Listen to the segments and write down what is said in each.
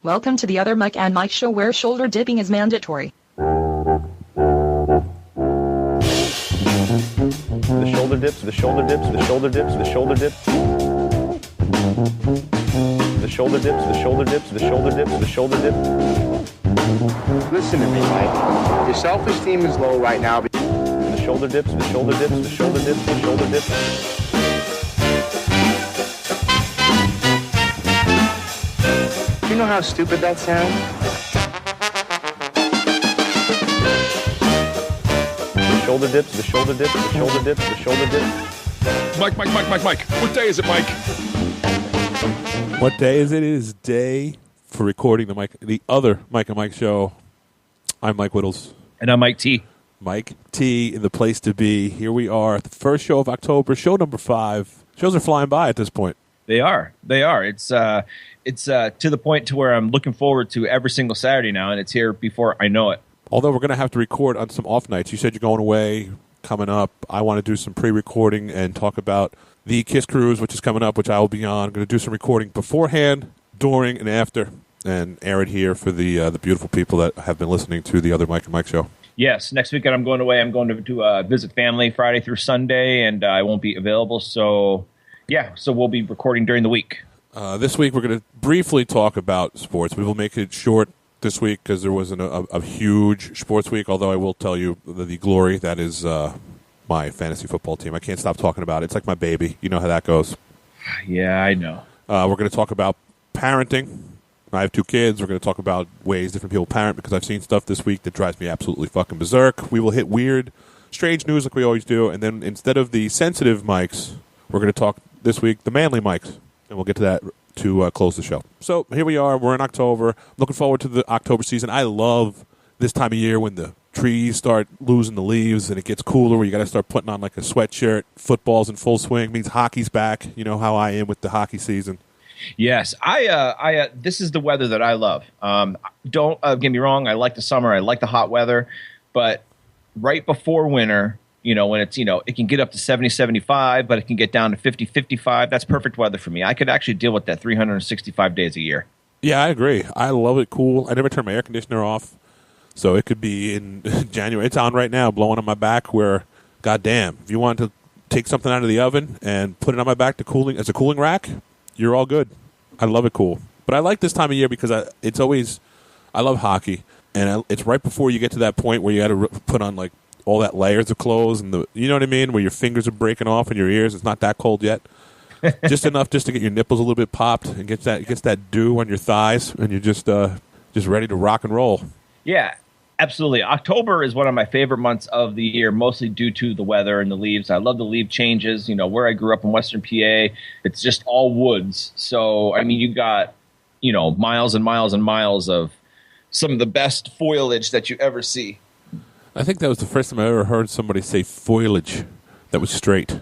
Welcome to the Other Mike and Mike show where shoulder dipping is mandatory. The shoulder dips, the shoulder dips, the shoulder dips, the shoulder dips. The shoulder dips, the shoulder dips, the shoulder dips, the shoulder dip. Listen to me, Mike. Your self-esteem is low right now. The shoulder dips, the shoulder dips, the shoulder dips, the shoulder dips. Do you know how stupid that sounds? The shoulder dips, the shoulder dips, the shoulder dips, the shoulder dips. Mike. What day is it, Mike? What day is it? It is day for recording the other Mike and Mike show. I'm Mike Whittles. And I'm Mike T. Mike T in the place to be. Here we are at the first show of October, show number 5. Shows are flying by at this point. They are. It's to the point to where I'm looking forward to every single Saturday now, and it's here before I know it. Although we're going to have to record on some off nights. You said you're going away coming up. I want to do some pre-recording and talk about the Kiss Cruise, which is coming up, which I will be on. I'm going to do some recording beforehand, during, and after, and air it here for the beautiful people that have been listening to the other Mike and Mike show. Yes, next weekend I'm going away. I'm going to visit family Friday through Sunday, and I won't be available. So, yeah, we'll be recording during the week. This week we're going to briefly talk about sports. We will make it short this week because there wasn't a huge sports week, although I will tell you the glory that is my fantasy football team. I can't stop talking about it. It's like my baby. You know how that goes. Yeah, I know. We're going to talk about parenting. I have 2 kids. We're going to talk about ways different people parent because I've seen stuff this week that drives me absolutely fucking berserk. We will hit weird, strange news like we always do, and then instead of the sensitive mics, we're going to talk this week the manly mics, and we'll get to that to close the show. So here we are. We're in October. Looking forward to the October season. I love this time of year when the trees start losing the leaves and it gets cooler where you got to start putting on like a sweatshirt. Football's in full swing. Means hockey's back. You know how I am with the hockey season. Yes, I this is the weather that I love. Don't get me wrong. I like the summer. I like the hot weather. But right before winter, when it's, it can get up to 70, 75, but it can get down to 50, 55. That's perfect weather for me. I could actually deal with that 365 days a year. Yeah, I agree. I love it cool. I never turn my air conditioner off. So it could be in January. It's on right now, blowing on my back where, goddamn, if you want to take something out of the oven and put it on my back as a cooling rack, you're all good. I love it cool. But I like this time of year because I love hockey. And it's right before you get to that point where you got to put on like all that layers of clothes and you know what I mean? Where your fingers are breaking off in your ears. It's not that cold yet. Just enough just to get your nipples a little bit popped and gets that dew on your thighs and you're just ready to rock and roll. Yeah, absolutely. October is one of my favorite months of the year, mostly due to the weather and the leaves. I love the leaf changes. Where I grew up in Western PA, it's just all woods. So, I mean, you got, miles and miles and miles of some of the best foliage that you ever see. I think that was the first time I ever heard somebody say foliage that was straight.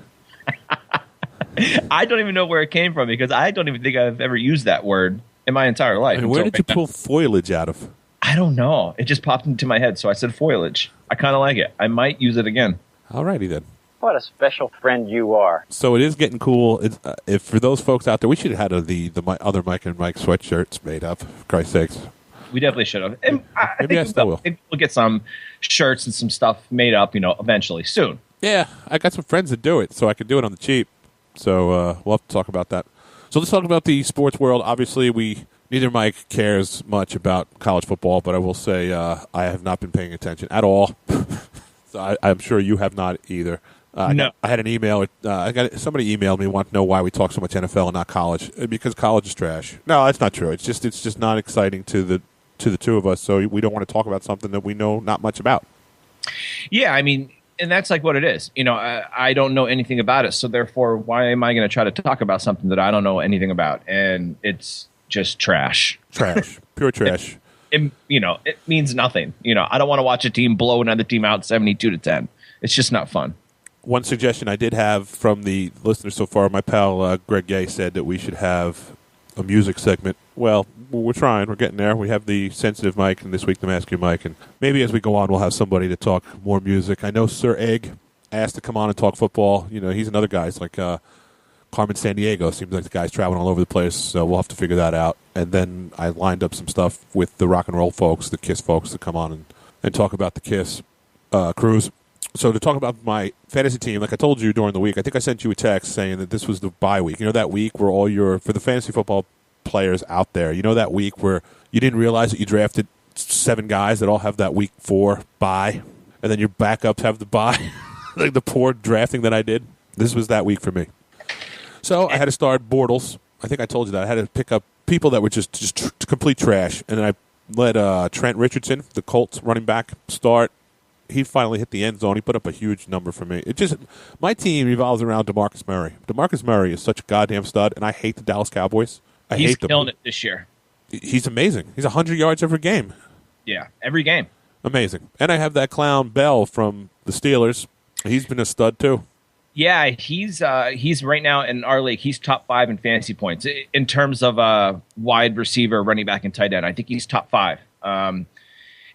I don't even know where it came from because I don't even think I've ever used that word in my entire life. And where did you pull foliage out of? I don't know. It just popped into my head, so I said foliage. I kind of like it. I might use it again. All righty then. What a special friend you are. So it is getting cool. If for those folks out there, we should have had the other Mike and Mike sweatshirts made up, for Christ's sakes. We definitely should have. And I think will. We'll get some shirts and some stuff made up, eventually, soon. Yeah, I got some friends that do it, so I can do it on the cheap. So we'll have to talk about that. So let's talk about the sports world. Obviously, neither Mike cares much about college football, but I will say I have not been paying attention at all. So I'm sure you have not either. No. I had an email. Somebody emailed me wanting to know why we talk so much NFL and not college. Because college is trash. No, that's not true. It's just not exciting to the two of us. So we don't want to talk about something that we know not much about. Yeah, I mean, and that's like what it is. I don't know anything about it. So therefore, why am I going to try to talk about something that I don't know anything about? And it's just trash. Trash. Pure trash. It means nothing. I don't want to watch a team blow another team out 72-10. It's just not fun. One suggestion I did have from the listeners so far, my pal Greg Gay said that we should have a music segment. Well, we're trying. We're getting there. We have the sensitive mic and this week the masculine mic. And maybe as we go on, we'll have somebody to talk more music. I know Sir Egg asked to come on and talk football. He's another guy. It's like Carmen San Diego. Seems like the guy's traveling all over the place, so we'll have to figure that out. And then I lined up some stuff with the rock and roll folks, the Kiss folks, to come on and talk about the Kiss cruise. So to talk about my fantasy team, like I told you during the week, I think I sent you a text saying that this was the bye week. You know, that week where for the fantasy football players out there, you know, that week where you didn't realize that you drafted 7 guys that all have that week 4 bye, and then your backups have the bye, like the poor drafting that I did. This was that week for me. So I had to start Bortles. I think I told you that. I had to pick up people that were just complete trash, and then I let Trent Richardson, the Colts running back, start. He finally hit the end zone. He put up a huge number for me. My team revolves around DeMarcus Murray. DeMarcus Murray is such a goddamn stud, and I hate the Dallas Cowboys. He's killing it this year. He's amazing. He's 100 yards every game. Yeah, every game. Amazing. And I have that clown Bell from the Steelers. He's been a stud too. Yeah, he's right now in our league. He's top 5 in fantasy points in terms of wide receiver, running back, and tight end. I think he's top 5.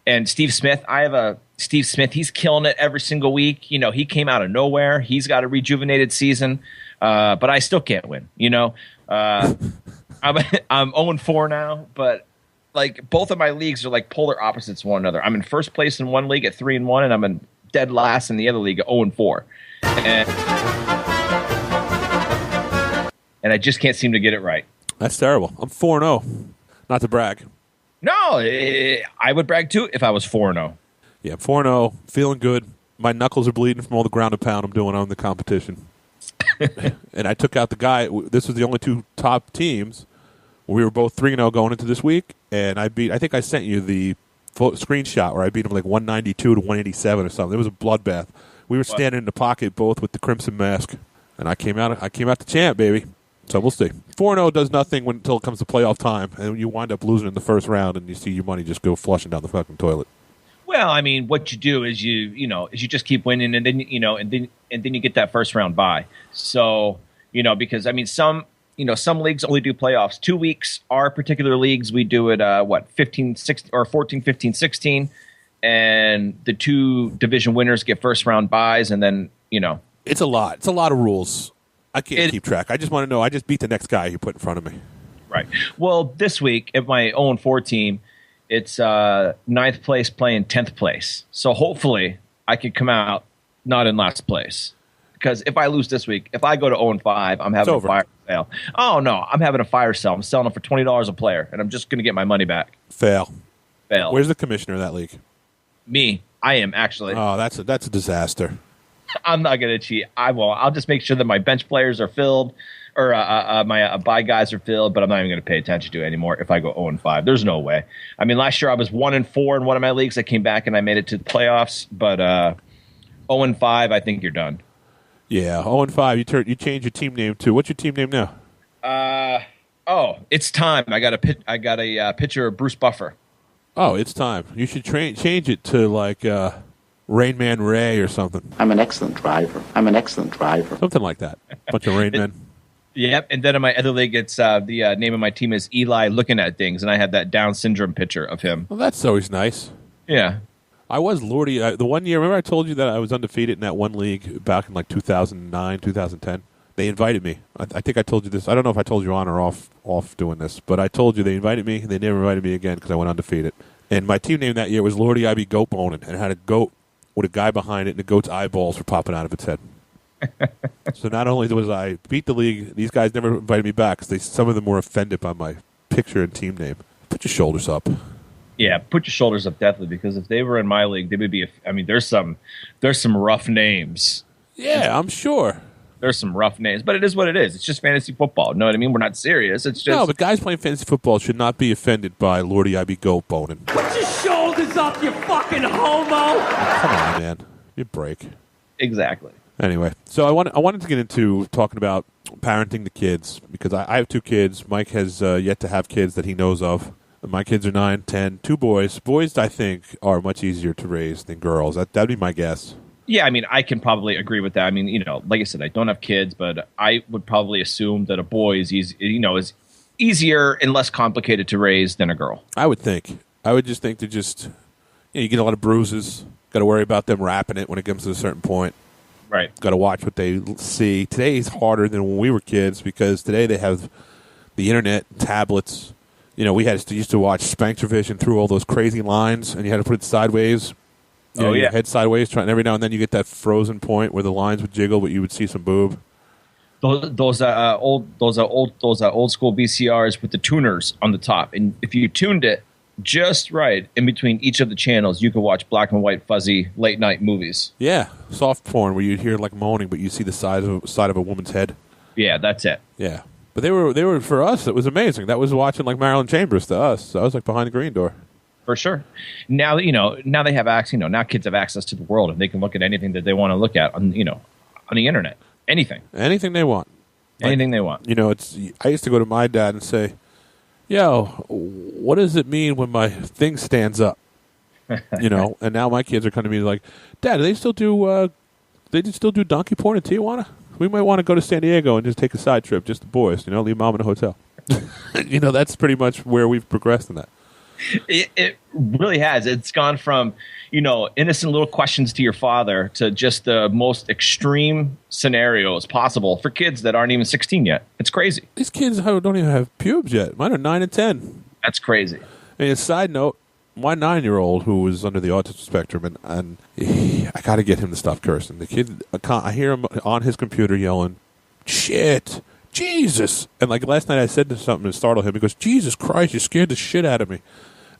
And Steve Smith, I have a Steve Smith. He's killing it every single week. You know, he came out of nowhere. He's got a rejuvenated season, but I still can't win. You know, I'm 0-4 now, but like both of my leagues are like polar opposites of one another. I'm in first place in one league at 3-1, and I'm in dead last in the other league at 0-4. And I just can't seem to get it right. That's terrible. I'm 4-0. Not to brag. No, I would brag too if I was 4-0. Yeah, 4-0, feeling good. My knuckles are bleeding from all the ground and pound I'm doing on the competition. And I took out the guy. This was the only 2 top teams. We were both 3-0 going into this week, and I think I sent you the screenshot where I beat him like 192 to 187 or something. It was a bloodbath. We were standing in the pocket both with the crimson mask, and I came out the champ, baby. So we'll see. 4-0 does nothing until it comes to playoff time, and you wind up losing in the first round, and you see your money just go flushing down the fucking toilet. Well, I mean, what you do is you just keep winning, and then and then you get that first round bye. So because I mean some leagues only do playoffs 2 weeks. Our particular leagues we do it 15, 16 or 14, 15, 16, and the 2 division winners get first round byes, and then it's a lot. It's a lot of rules. I can't keep track. I just want to know. I just beat the next guy you put in front of me. Right. Well, this week at my 0-4 team, it's 9th place playing 10th place. So hopefully I can come out not in last place. Because if I lose this week, if I go to 0-5, I'm having a fire sale. Oh, no. I'm having a fire sale. I'm selling them for $20 a player, and I'm just going to get my money back. Fail. Where's the commissioner of that league? Me. I am, actually. Oh, that's a disaster. I'm not going to cheat. I won't. I'll just make sure that my bench players are filled or my buy guys are filled, but I'm not even going to pay attention to it anymore if I go 0-5. There's no way. I mean, last year I was 1-4 in one of my leagues. I came back and I made it to the playoffs, but 0-5, I think you're done. Yeah, 0-5. You change your team name to what's your team name now? It's time. I got a picture of Bruce Buffer. Oh, it's time. You should change it to like Rain Man Ray or something. I'm an excellent driver. Something like that. Bunch of Rain Men. Yep. And then in my other league, it's the name of my team is Eli Looking at Things, and I had that Down syndrome picture of him. Well, that's always nice. Yeah. I was Lordy. The one year, remember I told you that I was undefeated in that one league back in like 2009, 2010? They invited me. I think I told you this. I don't know if I told you on or off doing this, but I told you they invited me, and they never invited me again because I went undefeated. And my team name that year was Lordy I Be Goat Boning, and it had a goat with a guy behind it, and the goat's eyeballs were popping out of its head. So not only was I beat the league, these guys never invited me back because some of them were offended by my picture and team name. Put your shoulders up. Yeah, put your shoulders up, definitely, because if they were in my league, they would be. I mean, there's some rough names. Yeah, I'm sure. There's some rough names, but it is what it is. It's just fantasy football. You know what I mean? We're not serious. It's just no, but guys playing fantasy football should not be offended by Lordy I Be Goat Boning. Put your shoulders up, you fucking homo! Come on, man. You break. Exactly. Anyway, so I wanted to get into talking about parenting the kids because I have 2 kids. Mike has yet to have kids that he knows of. My kids are 9, 10, 2 boys. Boys, I think, are much easier to raise than girls. That'd be my guess. Yeah, I mean, I can probably agree with that. I mean, like I said, I don't have kids, but I would probably assume that a boy is is easier and less complicated to raise than a girl. I would think. I would just think you get a lot of bruises. Got to worry about them wrapping it when it comes to a certain point. Right. Got to watch what they see. Today is harder than when we were kids because today they have the internet, tablets. You know, we used to watch Spanktravision through all those crazy lines, and you had to put it sideways. Your head sideways, trying every now and then you get that frozen point where the lines would jiggle, but you would see some boob. Those old school VCRs with the tuners on the top, and if you tuned it just right in between each of the channels, you could watch black and white, fuzzy late night movies. Yeah, soft porn where you'd hear like moaning, but you see the side of a woman's head. Yeah, that's it. Yeah, but they were for us. It was amazing. That was watching like Marilyn Chambers to us. So I was like behind the green door. For sure. Now now they have access. Now kids have access to the world, and they can look at anything that they want to look at on the internet. Anything they want. Anything they want. I used to go to my dad and say, "Yo, what does it mean when my thing stands up?" And now my kids are coming to me like, "Dad, do they still do donkey porn in Tijuana? We might want to go to San Diego and just take a side trip, just the boys. Leave mom in a hotel." That's pretty much where we've progressed in that. It really has. It's gone from, innocent little questions to your father to just the most extreme scenarios possible for kids that aren't even 16 yet. It's crazy. These kids don't even have pubes yet. Mine are 9 and 10. That's crazy. And a side note, my 9-year-old who was under the autism spectrum, and I got to get him to stop cursing. The kid, I hear him on his computer yelling, "Shit, Jesus!" And like last night, I said something to startle him. He goes, "Jesus Christ, you scared the shit out of me."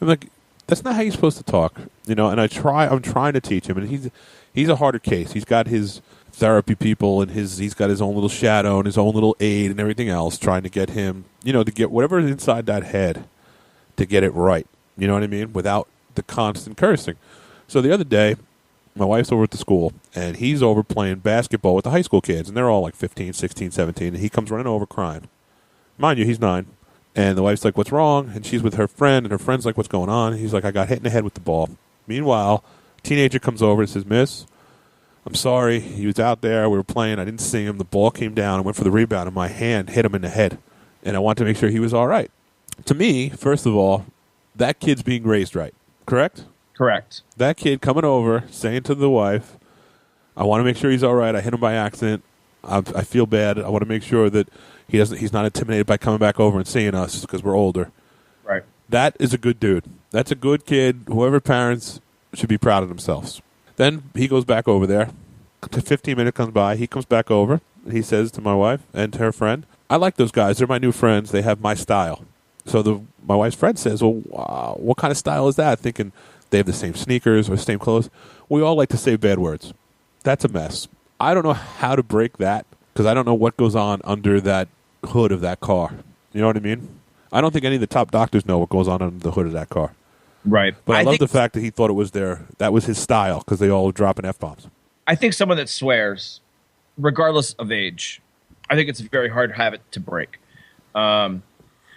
I'm like, that's not how you're supposed to talk, And I'm trying to teach him, and he's a harder case. He's got his therapy people, and he's got his own little shadow and his own little aide and everything else, trying to get him, to get whatever is inside that head to get it right. You know what I mean? Without the constant cursing. So the other day, my wife's over at the school, and he's over playing basketball with the high school kids, and they're all like 15, 16, 17, and he comes running over crying. Mind you, he's 9. And the wife's like, "What's wrong?" And she's with her friend, and her friend's like, "What's going on?" He's like, "I got hit in the head with the ball." Meanwhile, a teenager comes over and says, "Miss, I'm sorry. He was out there. We were playing. I didn't see him. The ball came down and went for the rebound, and my hand hit him in the head. And I wanted to make sure he was all right." To me, first of all, that kid's being raised right. Correct? Correct. That kid coming over, saying to the wife, "I want to make sure he's all right. I hit him by accident. I feel bad. I want to make sure that he's not intimidated by coming back over and seeing us because we're older." Right. That is a good dude. That's a good kid. Whoever parents should be proud of themselves. Then he goes back over there. 15 minutes comes by. He comes back over. He says to my wife and to her friend, "I like those guys. They're my new friends. They have my style." So my wife's friend says, "Well, what kind of style is that?" Thinking they have the same sneakers or same clothes. We all like to say bad words. That's a mess. I don't know how to break that because I don't know what goes on under that hood of that car. You know what I mean? I don't think any of the top doctors know what goes on under the hood of that car. Right. But I love the fact that he thought it was that was his style because they all were dropping F-bombs. I think someone that swears, regardless of age, I think it's a very hard habit to break. I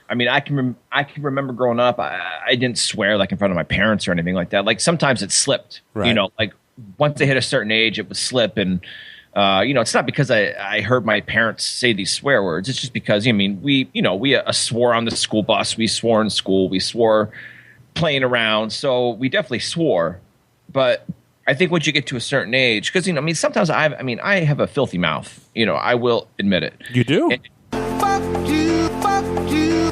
can remember growing up, I didn't swear like in front of my parents or anything like that. Like sometimes it slipped, right. Like once they hit a certain age, it would slip. And, it's not because I heard my parents say these swear words. It's just because, we swore on the school bus. We swore in school. We swore playing around. So we definitely swore. But I think once you get to a certain age, because, sometimes I have a filthy mouth. I will admit it. You do? Fuck you.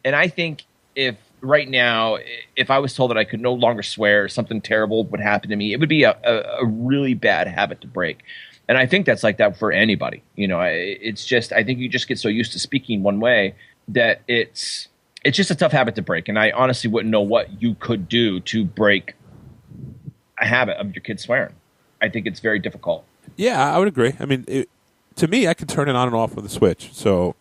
And I think if right now, if I was told that I could no longer swear, something terrible would happen to me, it would be a really bad habit to break. And I think that's like that for anybody. It's just, I think you just get so used to speaking one way that it's just a tough habit to break. And I honestly wouldn't know what you could do to break a habit of your kid swearing. I think it's very difficult. Yeah, I would agree. To me, I can turn it on and off with a switch. So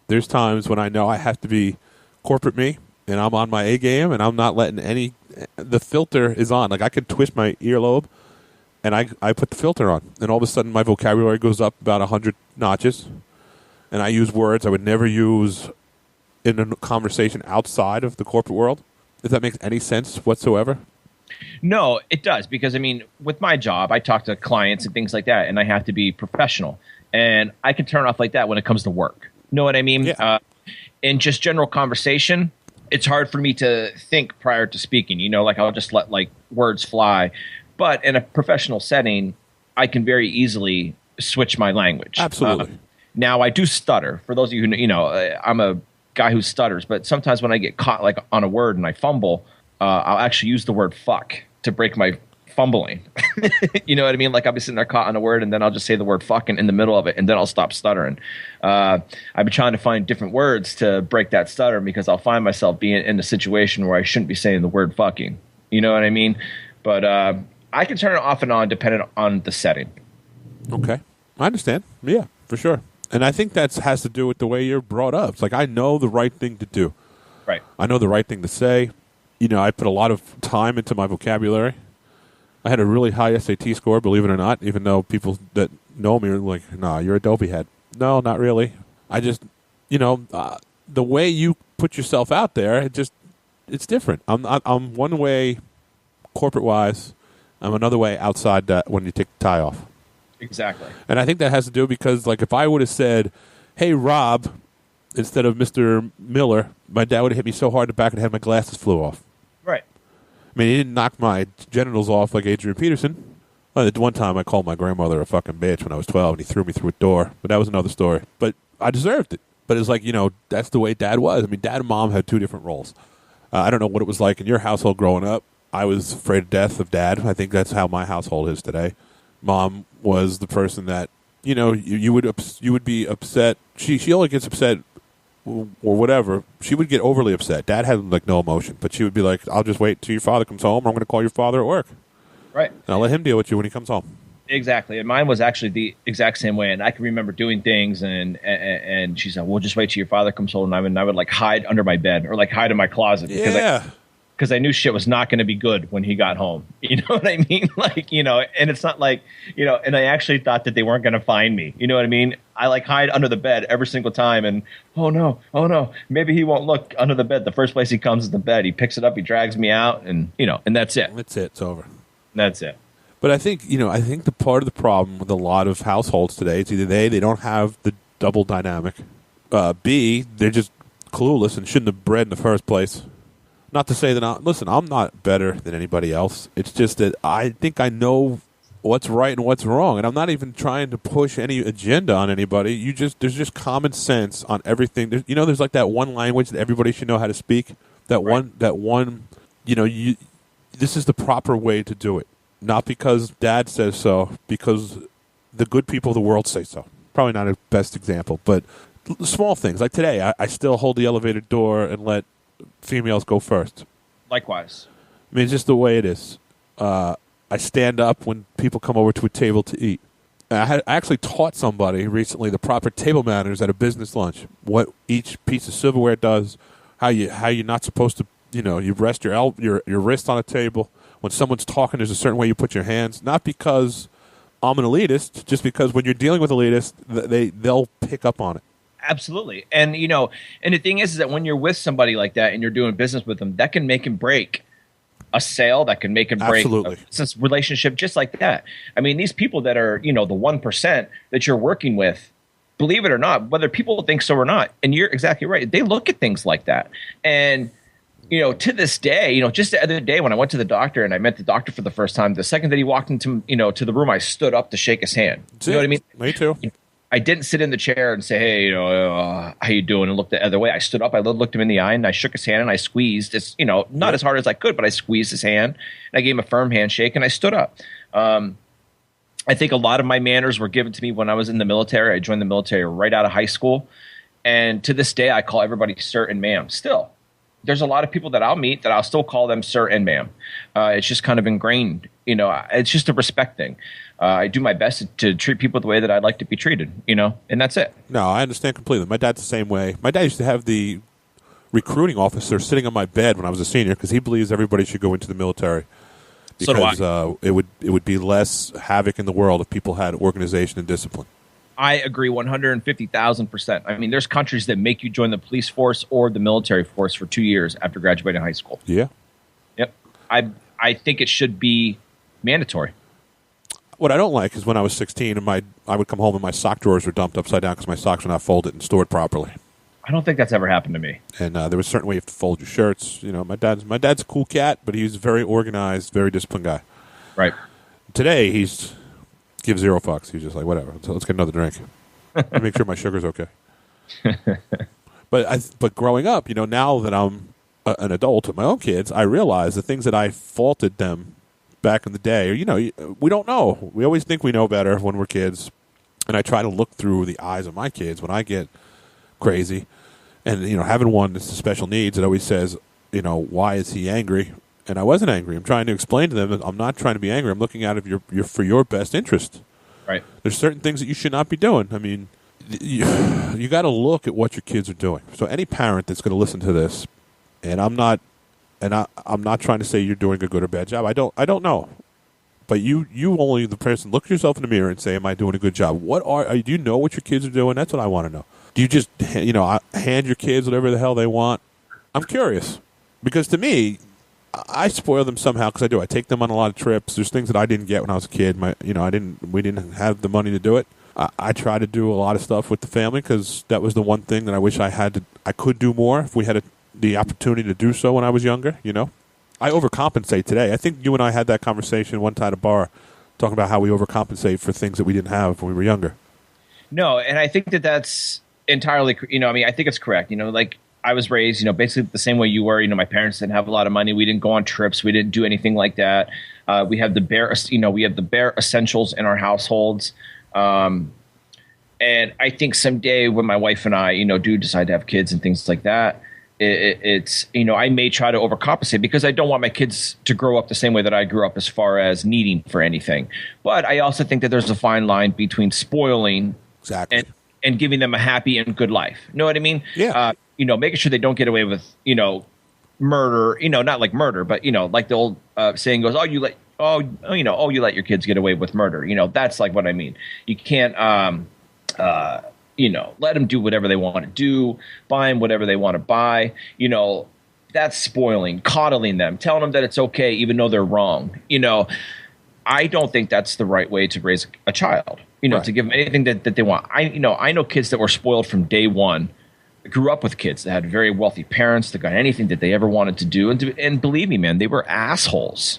there's times when I know I have to be corporate me and I'm on my A game and I'm not letting the filter is on. Like I could twist my earlobe and I put the filter on and all of a sudden my vocabulary goes up about 100 notches and I use words I would never use in a conversation outside of the corporate world. If that makes any sense whatsoever. No, it does. Because with my job, I talk to clients and things like that and I have to be professional and I can turn off like that when it comes to work. Know what I mean? Yeah. In just general conversation, it's hard for me to think prior to speaking. Like I'll just let like words fly. But in a professional setting, I can very easily switch my language. Absolutely. Now I do stutter. For those of you who I'm a guy who stutters, but sometimes when I get caught like on a word and I fumble, I'll actually use the word fuck to break my fumbling. You know what I mean? Like I'll be sitting there caught on a word and then I'll just say the word fucking in the middle of it and then I'll stop stuttering. I've been trying to find different words to break that stutter because I'll find myself being in a situation where I shouldn't be saying the word fucking. You know what I mean? But I can turn it off and on depending on the setting. Okay. I understand. Yeah, for sure. And I think that has to do with the way you're brought up. It's like I know the right thing to do. Right. I know the right thing to say. I put a lot of time into my vocabulary. I had a really high SAT score, believe it or not, even though people that know me are like, nah, you're a dopey head. No, not really. I just, the way you put yourself out there, it's different. I'm one way corporate-wise. I'm another way outside that when you take the tie off. Exactly. And I think that has to do because, like, if I would have said, hey, Rob, instead of Mr. Miller, my dad would have hit me so hard in the back of the head my glasses flew off. Right. I mean, he didn't knock my genitals off like Adrian Peterson. At one time, I called my grandmother a fucking bitch when I was 12, and he threw me through a door. But that was another story. But I deserved it. But it's like, that's the way Dad was. I mean, Dad and Mom had two different roles. I don't know what it was like in your household growing up. I was afraid to death of Dad. I think that's how my household is today. Mom was the person that, you would be upset. She only gets upset or whatever. She would get overly upset. Dad had like no emotion, but she would be like, I'll just wait till your father comes home, or I'm going to call your father at work. Right. And I'll let him deal with you when he comes home. Exactly. And mine was actually the exact same way. And I can remember doing things and she said, well, just wait till your father comes home. And I would like hide under my bed or like hide in my closet. Because I knew shit was not going to be good when he got home. You know what I mean? Like, and it's not like, and I actually thought that they weren't going to find me. You know what I mean? I like hide under the bed every single time. And, oh no, maybe he won't look under the bed. The first place he comes is the bed. He picks it up, he drags me out and, and that's it. That's it. It's over. That's it. But I think, the part of the problem with a lot of households today, it's either they don't have the double dynamic. B, they're just clueless and shouldn't have bred in the first place. Not to say that I'm not better than anybody else. It's just that I think I know what's right and what's wrong, and I'm not even trying to push any agenda on anybody. There's just common sense on everything. There's like that one language that everybody should know how to speak. This is the proper way to do it. Not because Dad says so, because the good people of the world say so. Probably not a best example, but small things like today, I still hold the elevator door and let females go first. Likewise. I mean, it's just the way it is. I stand up when people come over to a table to eat. I actually taught somebody recently the proper table manners at a business lunch. What each piece of silverware does, how you're not supposed to, you rest your wrist on a table. When someone's talking, there's a certain way you put your hands. Not because I'm an elitist, just because when you're dealing with elitists, they'll pick up on it. Absolutely. And, and the thing is that when you're with somebody like that and you're doing business with them, that can make and break a sale, that can make and break a business relationship just like that. I mean, these people that are, the 1% that you're working with, believe it or not, whether people think so or not, and you're exactly right, they look at things like that. And, to this day, just the other day when I went to the doctor and I met the doctor for the first time, the second that he walked into, to the room, I stood up to shake his hand. You know what I mean? Me too. I didn't sit in the chair and say, hey, how you doing? And look the other way. I stood up, I looked him in the eye, and I shook his hand, and I squeezed. It's, not as hard as I could, but I squeezed his hand, and I gave him a firm handshake, and I stood up. I think a lot of my manners were given to me when I was in the military. I joined the military right out of high school, and to this day, I call everybody sir and ma'am. Still, there's a lot of people that I'll meet that I'll still call them sir and ma'am. It's just kind of ingrained. It's just a respect thing. I do my best to treat people the way that I'd like to be treated, and that's it. No, I understand completely. My dad's the same way. My dad used to have the recruiting officer sitting on my bed when I was a senior because he believes everybody should go into the military. Because it would be less havoc in the world if people had organization and discipline. I agree 150,000%. I mean, there's countries that make you join the police force or the military force for 2 years after graduating high school. Yeah. Yep. I think it should be mandatory. What I don't like is when I was 16 and I would come home and my sock drawers were dumped upside down because my socks were not folded and stored properly. I don't think that's ever happened to me. And there was a certain way you have to fold your shirts. My dad's a cool cat, but he's a very organized, very disciplined guy. Right. Today he's give zero fucks. He's just like, whatever. So let's get another drink. Make sure my sugar's okay. But growing up, now that I'm an adult with my own kids, I realize the things that I faulted them back in the day. We don't know. We always think we know better when we're kids, and I try to look through the eyes of my kids when I get crazy. And having one that's special needs, it always says, why is he angry? And I wasn't angry. I'm trying to explain to them that I'm not trying to be angry. I'm looking out of for your best interest. Right. There's certain things that you should not be doing. I mean, you got to look at what your kids are doing. So any parent that's going to listen to this, and I'm not trying to say you're doing a good or bad job. I don't know. But you only the person look yourself in the mirror and say, am I doing a good job? Do you know what your kids are doing? That's what I want to know. Do you just hand your kids whatever the hell they want? I'm curious because to me, I spoil them somehow because I do. I take them on a lot of trips. There's things that I didn't get when I was a kid. We didn't have the money to do it. I try to do a lot of stuff with the family because that was the one thing that I wish I could do more if we had the opportunity to do so when I was younger. I overcompensate today. I think you and I had that conversation one time at a bar, talking about how we overcompensate for things that we didn't have when we were younger. No, and I think that's entirely. I think it's correct. Like I was raised, basically the same way you were. My parents didn't have a lot of money. We didn't go on trips. We didn't do anything like that. We have the bare essentials in our households. And I think someday when my wife and I, do decide to have kids and things like that, it's I may try to overcompensate because I don't want my kids to grow up the same way that I grew up as far as needing for anything. But I also think that there's a fine line between spoiling exactly and giving them a happy and good life. Know what I mean? Yeah. Making sure they don't get away with, murder, not like murder, but, like the old saying goes, you let your kids get away with murder. That's like what I mean. You can't, let them do whatever they want to do, buy them whatever they want to buy. That's spoiling, coddling them, telling them that it's okay, even though they're wrong. I don't think that's the right way to raise a child, right. To give them anything that they want. I know kids that were spoiled from day one, grew up with kids that had very wealthy parents that got anything that they ever wanted to do. And believe me, man, they were assholes.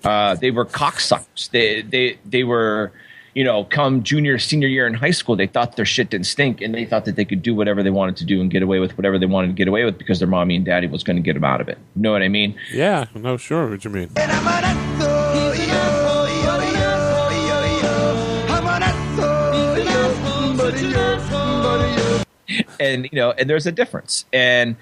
They were cocksuckers. They were, come junior, senior year in high school, they thought their shit didn't stink and they thought that they could do whatever they wanted to do and get away with whatever they wanted to get away with because their mommy and daddy was going to get them out of it. You know what I mean? Yeah, no, sure. What you mean? And, and there's a difference. And,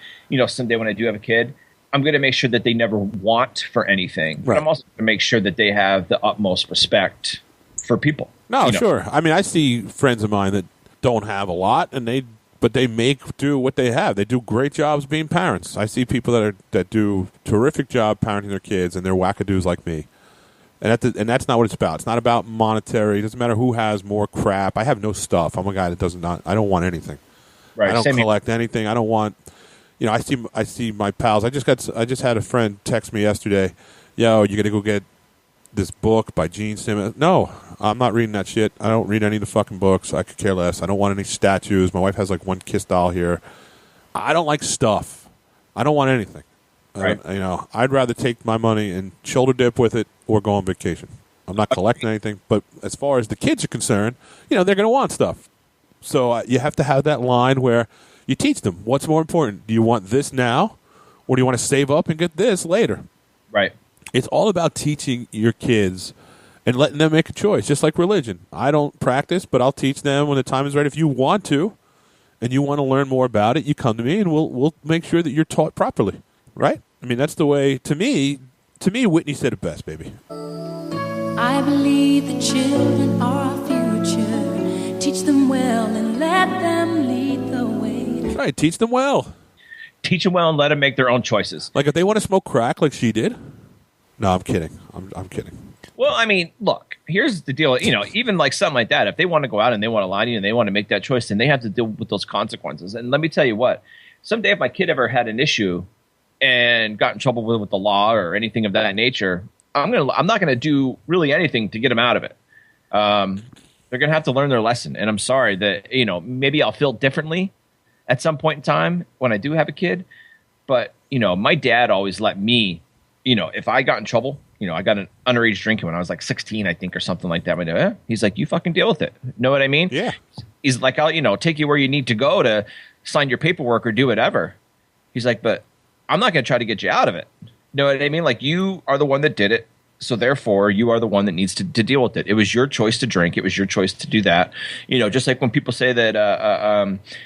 someday when I do have a kid, I'm going to make sure that they never want for anything. Right. But I'm also going to make sure that they have the utmost respect for people. No, sure. I mean, I see friends of mine that don't have a lot, but they make do what they have. They do great jobs being parents. I see people that do terrific job parenting their kids, and they're wackadoos like me. And that's not what it's about. It's not about monetary. It doesn't matter who has more crap. I have no stuff. I'm a guy that I don't want anything. Right. I don't collect anything. I don't want. I see my pals. I just had a friend text me yesterday. Yo, you got to go get this book by Gene Simmons. No, I'm not reading that shit. I don't read any of the fucking books. I could care less. I don't want any statues. My wife has like one Kiss doll here. I don't like stuff. I don't want anything. Right. I'd rather take my money and shoulder dip with it or go on vacation. I'm not collecting anything. But as far as the kids are concerned, they're going to want stuff. So you have to have that line where you teach them what's more important. Do you want this now, or do you want to save up and get this later? Right. It's all about teaching your kids and letting them make a choice, just like religion. I don't practice, but I'll teach them when the time is right. If you want to, and you want to learn more about it, you come to me, and we'll make sure that you're taught properly. Right? I mean, that's the way. To me, Whitney said it best, baby. I believe the children are our future. Teach them well and let them lead the way. That's right. Teach them well. Teach them well and let them make their own choices. Like if they want to smoke crack like she did. No, I'm kidding. I'm kidding. Well, I mean, look, here's the deal. Even like something like that, if they want to go out and they want to lie to you and they want to make that choice, then they have to deal with those consequences. And let me tell you what, someday if my kid ever had an issue and got in trouble with the law or anything of that nature, I'm not going to do really anything to get them out of it. They're going to have to learn their lesson. And I'm sorry that, maybe I'll feel differently at some point in time when I do have a kid. But, my dad always let me if I got in trouble, I got an underage drinking when I was like 16, I think, or something like that. He's like, you fucking deal with it. Know what I mean? Yeah. He's like, I'll, take you where you need to go to sign your paperwork or do whatever. He's like, but I'm not going to try to get you out of it. Know what I mean? Like, you are the one that did it. So therefore, you are the one that needs to deal with it. It was your choice to drink. It was your choice to do that. Just like when people say that,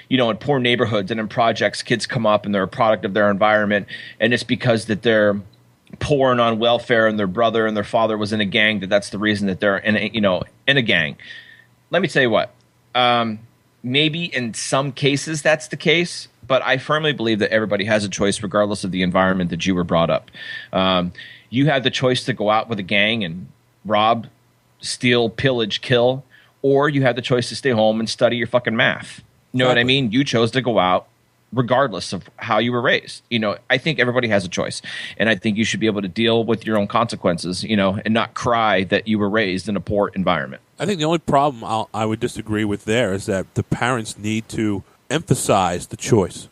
in poor neighborhoods and in projects, kids come up and they're a product of their environment. And it's because that they're poor and on welfare and their brother and their father was in a gang, that's the reason that they're in a gang. Let me tell you what, maybe in some cases that's the case, but I firmly believe that everybody has a choice regardless of the environment that you were brought up. You had the choice to go out with a gang and rob, steal, pillage, kill, or you had the choice to stay home and study your fucking math. You know what I mean? You chose to go out regardless of how you were raised. I think everybody has a choice, and I think you should be able to deal with your own consequences, and not cry that you were raised in a poor environment. I think the only problem I would disagree with there is that the parents need to emphasize the choice.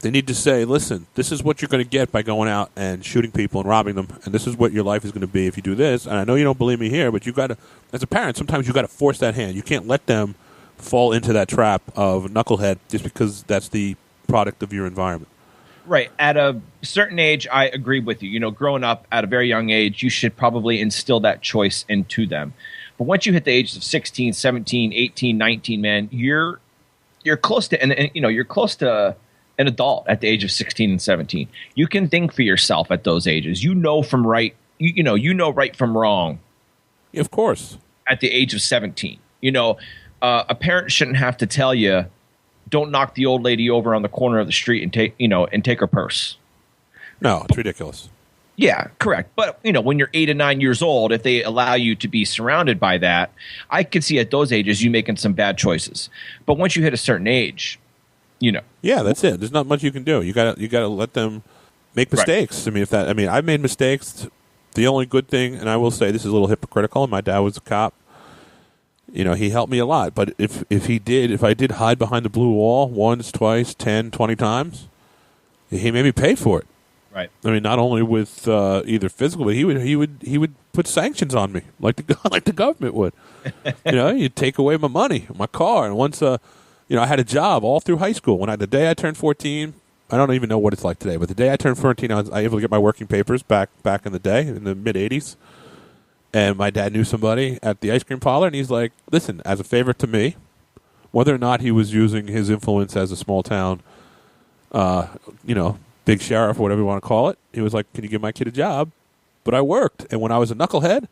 They need to say, listen, this is what you're going to get by going out and shooting people and robbing them, and this is what your life is going to be if you do this. And I know you don't believe me here, but you got to, as a parent, sometimes you got to force that hand. You can't let them fall into that trap of knucklehead just because that's the product of your environment. Right. At a certain age, I agree with you. Growing up at a very young age, you should probably instill that choice into them. But once you hit the ages of 16, 17, 18, 19, man, you're close to, and you're close to an adult at the age of 16 and 17. You can think for yourself at those ages. You know right from wrong. Of course. At the age of 17. A parent shouldn't have to tell you, don't knock the old lady over on the corner of the street and take her purse. No, it's ridiculous. Yeah, correct. But, when you're 8 and 9 years old, if they allow you to be surrounded by that, I could see at those ages you making some bad choices. But once you hit a certain age, Yeah, that's it. There's not much you can do. You gotta let them make mistakes. Right. I've made mistakes. The only good thing, and I will say this is a little hypocritical, my dad was a cop. He helped me a lot. But if I did hide behind the blue wall once, twice, 10, 20 times, he made me pay for it. Right. Not only with either physical, but he would put sanctions on me, like the government would. You'd take away my money, my car, and once I had a job all through high school. The day I turned 14, I don't even know what it's like today, but the day I turned 14, I was able to get my working papers back in the day, in the mid '80s. And my dad knew somebody at the ice cream parlor, and he's like, "Listen, as a favor to me, whether or not he was using his influence as a small town, big sheriff or whatever you want to call it, he was like, can you give my kid a job?" But I worked, and when I was a knucklehead,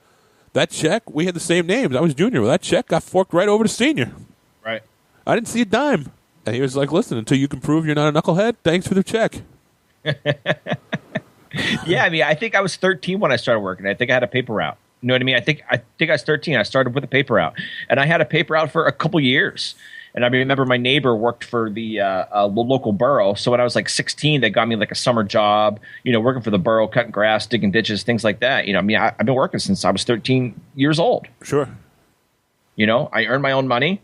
that check, we had the same names. I was junior. Well, that check got forked right over to senior. Right. I didn't see a dime. And he was like, listen, until you can prove you're not a knucklehead, thanks for the check. Yeah, I think I was 13 when I started working. I think I had a paper route. You know what I mean? I think I was 13. I started with a paper route. And I had a paper route for a couple years. And I remember my neighbor worked for the local borough. So when I was like 16, they got me like a summer job, working for the borough, cutting grass, digging ditches, things like that. I've been working since I was 13 years old. Sure. I earned my own money.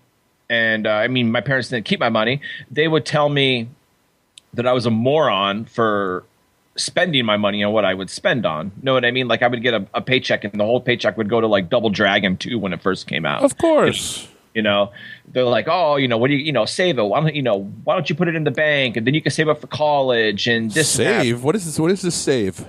And my parents didn't keep my money. They would tell me that I was a moron for spending my money on what I would spend on. Know what I mean? Like I would get a paycheck and the whole paycheck would go to like Double Dragon 2 when it first came out. Of course. They're like, oh, what do you, save it? Why don't you put it in the bank and then you can save up for college and this. Save? What is this? What is this save?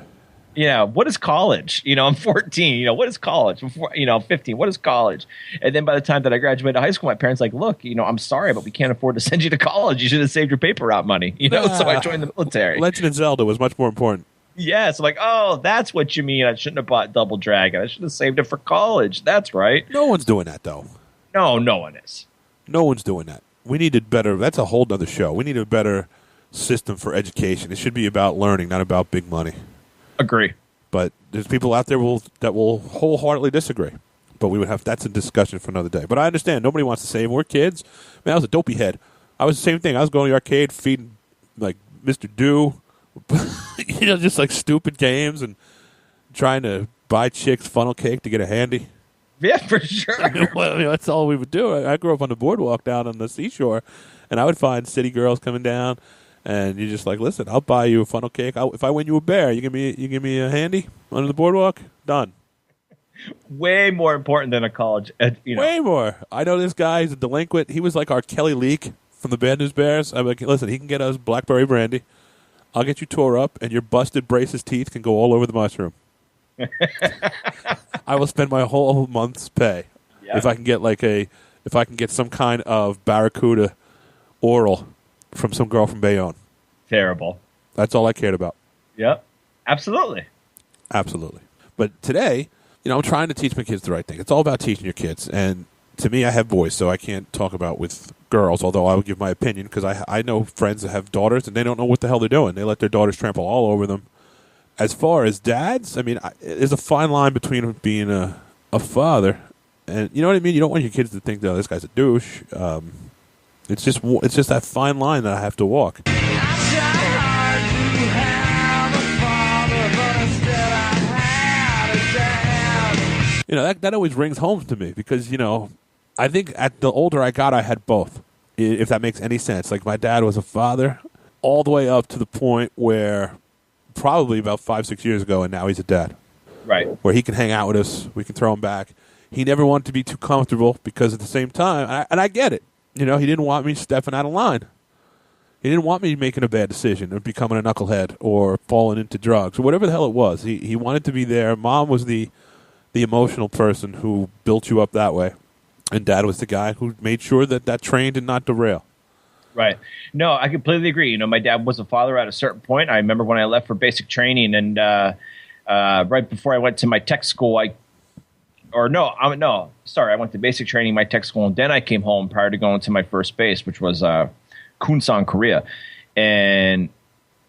Yeah, what is college? I'm 14. What is college? 15. What is college? And then by the time that I graduated high school, my parents like, look, I'm sorry, but we can't afford to send you to college. You should have saved your paper route money. So I joined the military. Legend of Zelda was much more important. Yeah, so like, oh, that's what you mean. I shouldn't have bought Double Dragon. I should have saved it for college. That's right. No one's doing that, though. No one is. No one's doing that. We needed better. That's a whole other show. We need a better system for education. It should be about learning, not about big money. Agree. But there's people out there that will wholeheartedly disagree. But that's a discussion for another day. But I understand. Nobody wants to save. We're kids. Man, I was a dopey head. I was the same thing. I was going to the arcade, feeding like Mr. Do, just like stupid games and trying to buy chicks funnel cake to get a handy. Yeah, for sure. Well, that's all we would do. I grew up on the boardwalk down on the seashore, and I would find city girls coming down, And you're just like, listen, I'll buy you a funnel cake. If I win you a bear, you give me a handy under the boardwalk. Done. Way more important than a college. Way more. I know this guy. He's a delinquent. He was like our Kelly Leak from the Bad News Bears. I'm like, listen, he can get us blackberry brandy. I'll get you tore up, and your busted braces teeth can go all over the mushroom. I will spend my whole month's pay if I can get some kind of barracuda oral from some girl from Bayonne. Terrible. That's all I cared about. Yep. Absolutely. But today, I'm trying to teach my kids the right thing. It's all about teaching your kids. And to me, I have boys, so I can't talk about with girls, although I will give my opinion because I know friends that have daughters and they don't know what the hell they're doing. They let their daughters trample all over them. As far as dads, I mean, there's a fine line between being a father and, you know what I mean? You don't want your kids to think, oh, this guy's a douche. It's just that fine line that I have to walk. That always rings home to me because, I think at the older I got, I had both, if that makes any sense. Like, my dad was a father all the way up to the point where probably about 5-6 years ago, and now he's a dad. Right. Where he can hang out with us. We can throw him back. He never wanted to be too comfortable because at the same time, and I get it, he didn't want me stepping out of line. He didn't want me making a bad decision or becoming a knucklehead or falling into drugs or whatever the hell it was. He wanted to be there. Mom was the emotional person who built you up that way. And Dad was the guy who made sure that train did not derail. Right. No, I completely agree. My dad was a father at a certain point. I remember when I left for basic training and right before I went to my tech school, I went to basic training, my tech school, and then I came home prior to going to my first base, which was Kunsan, Korea. And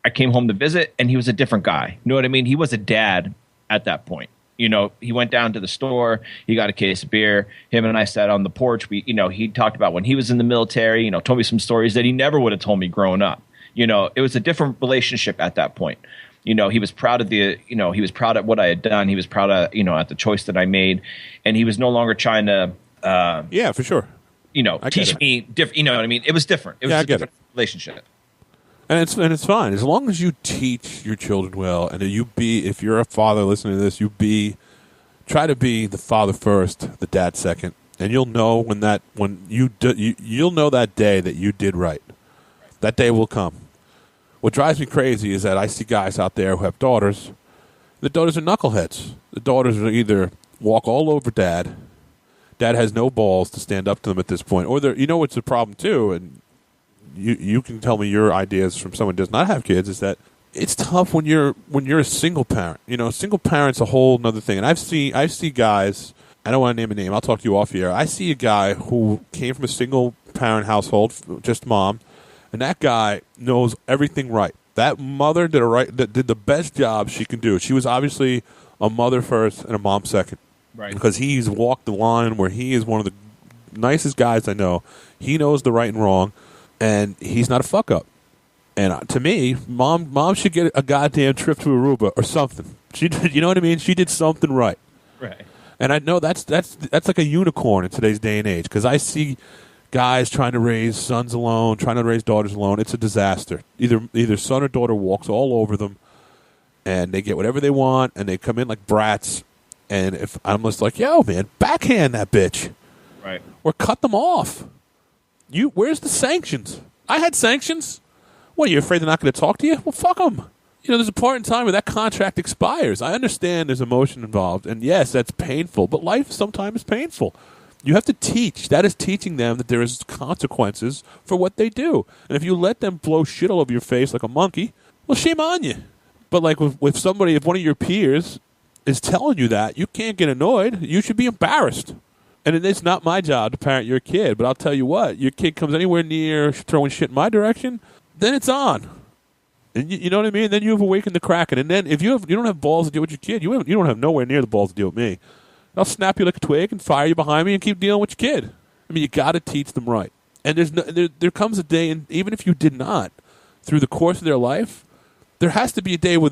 I came home to visit, and he was a different guy. You know what I mean? He was a dad at that point. He went down to the store, he got a case of beer, him and I sat on the porch. He talked about when he was in the military, told me some stories that he never would have told me growing up. It was a different relationship at that point. He was proud of he was proud of what I had done. He was proud of, at the choice that I made. And he was no longer trying to, yeah, for sure. Teach me different, you know what I mean? It was different. It was a different relationship. And it's fine as long as you teach your children well, and if you're a father listening to this, try to be the father first, the dad second, and you'll know you'll know that day that you did right. That day will come. What drives me crazy is that I see guys out there who have daughters. The daughters are knuckleheads. The daughters are either walk all over dad. Dad has no balls to stand up to them at this point, or it's a problem too, and. You can tell me your ideas from someone who does not have kids. Is that it's tough when you're a single parent. Single parent's a whole nother thing. And I see guys. I don't want to name a name. I'll talk to you off here. I see a guy who came from a single parent household, just mom, and that guy knows everything right. That mother did the best job she can do. She was obviously a mother first and a mom second, right? Because he's walked the line where he is one of the nicest guys I know. He knows the right and wrong. And he's not a fuck up. And to me, mom should get a goddamn trip to Aruba or something. She did, you know what I mean? She did something right. Right. And I know that's like a unicorn in today's day and age because I see guys trying to raise sons alone, trying to raise daughters alone. It's a disaster. Either son or daughter walks all over them, and they get whatever they want, and they come in like brats. And if I'm just like, yo, man, backhand that bitch, right, or cut them off. Where's the sanctions? I had sanctions. What, are you afraid they're not going to talk to you? Well, fuck them. There's a part in time where that contract expires. I understand there's emotion involved, and yes, that's painful, but life sometimes is painful. You have to teach. That is teaching them that there is consequences for what they do. And if you let them blow shit all over your face like a monkey, well, shame on you. But like if one of your peers is telling you that, you can't get annoyed. You should be embarrassed. And it's not my job to parent your kid, but I'll tell you what, your kid comes anywhere near throwing shit in my direction, then it's on. And you know what I mean? Then you have awakened the Kraken. And then if you don't have balls to deal with your kid, you don't have nowhere near the balls to deal with me. I'll snap you like a twig and fire you behind me and keep dealing with your kid. I mean, you got to teach them right. And there comes a day, and even if you did not, through the course of their life, there has to be a day where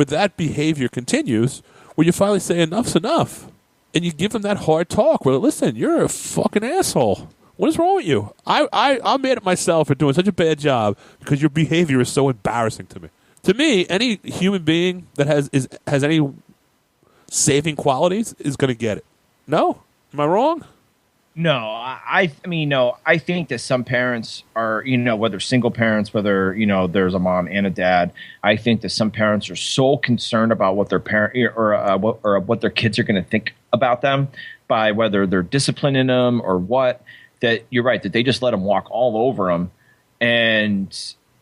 that behavior continues, where you finally say enough's enough. And you give them that hard talk where, listen, you're a fucking asshole. What is wrong with you? I'm mad at myself for doing such a bad job because your behavior is so embarrassing to me. To me, any human being that has any saving qualities is going to get it. No? Am I wrong? No, I mean, no, I think that some parents are, whether single parents, whether, there's a mom and a dad, I think that some parents are so concerned about what their parent or what their kids are going to think about them by whether they're disciplining them or what, that you're right, that they just let them walk all over them. And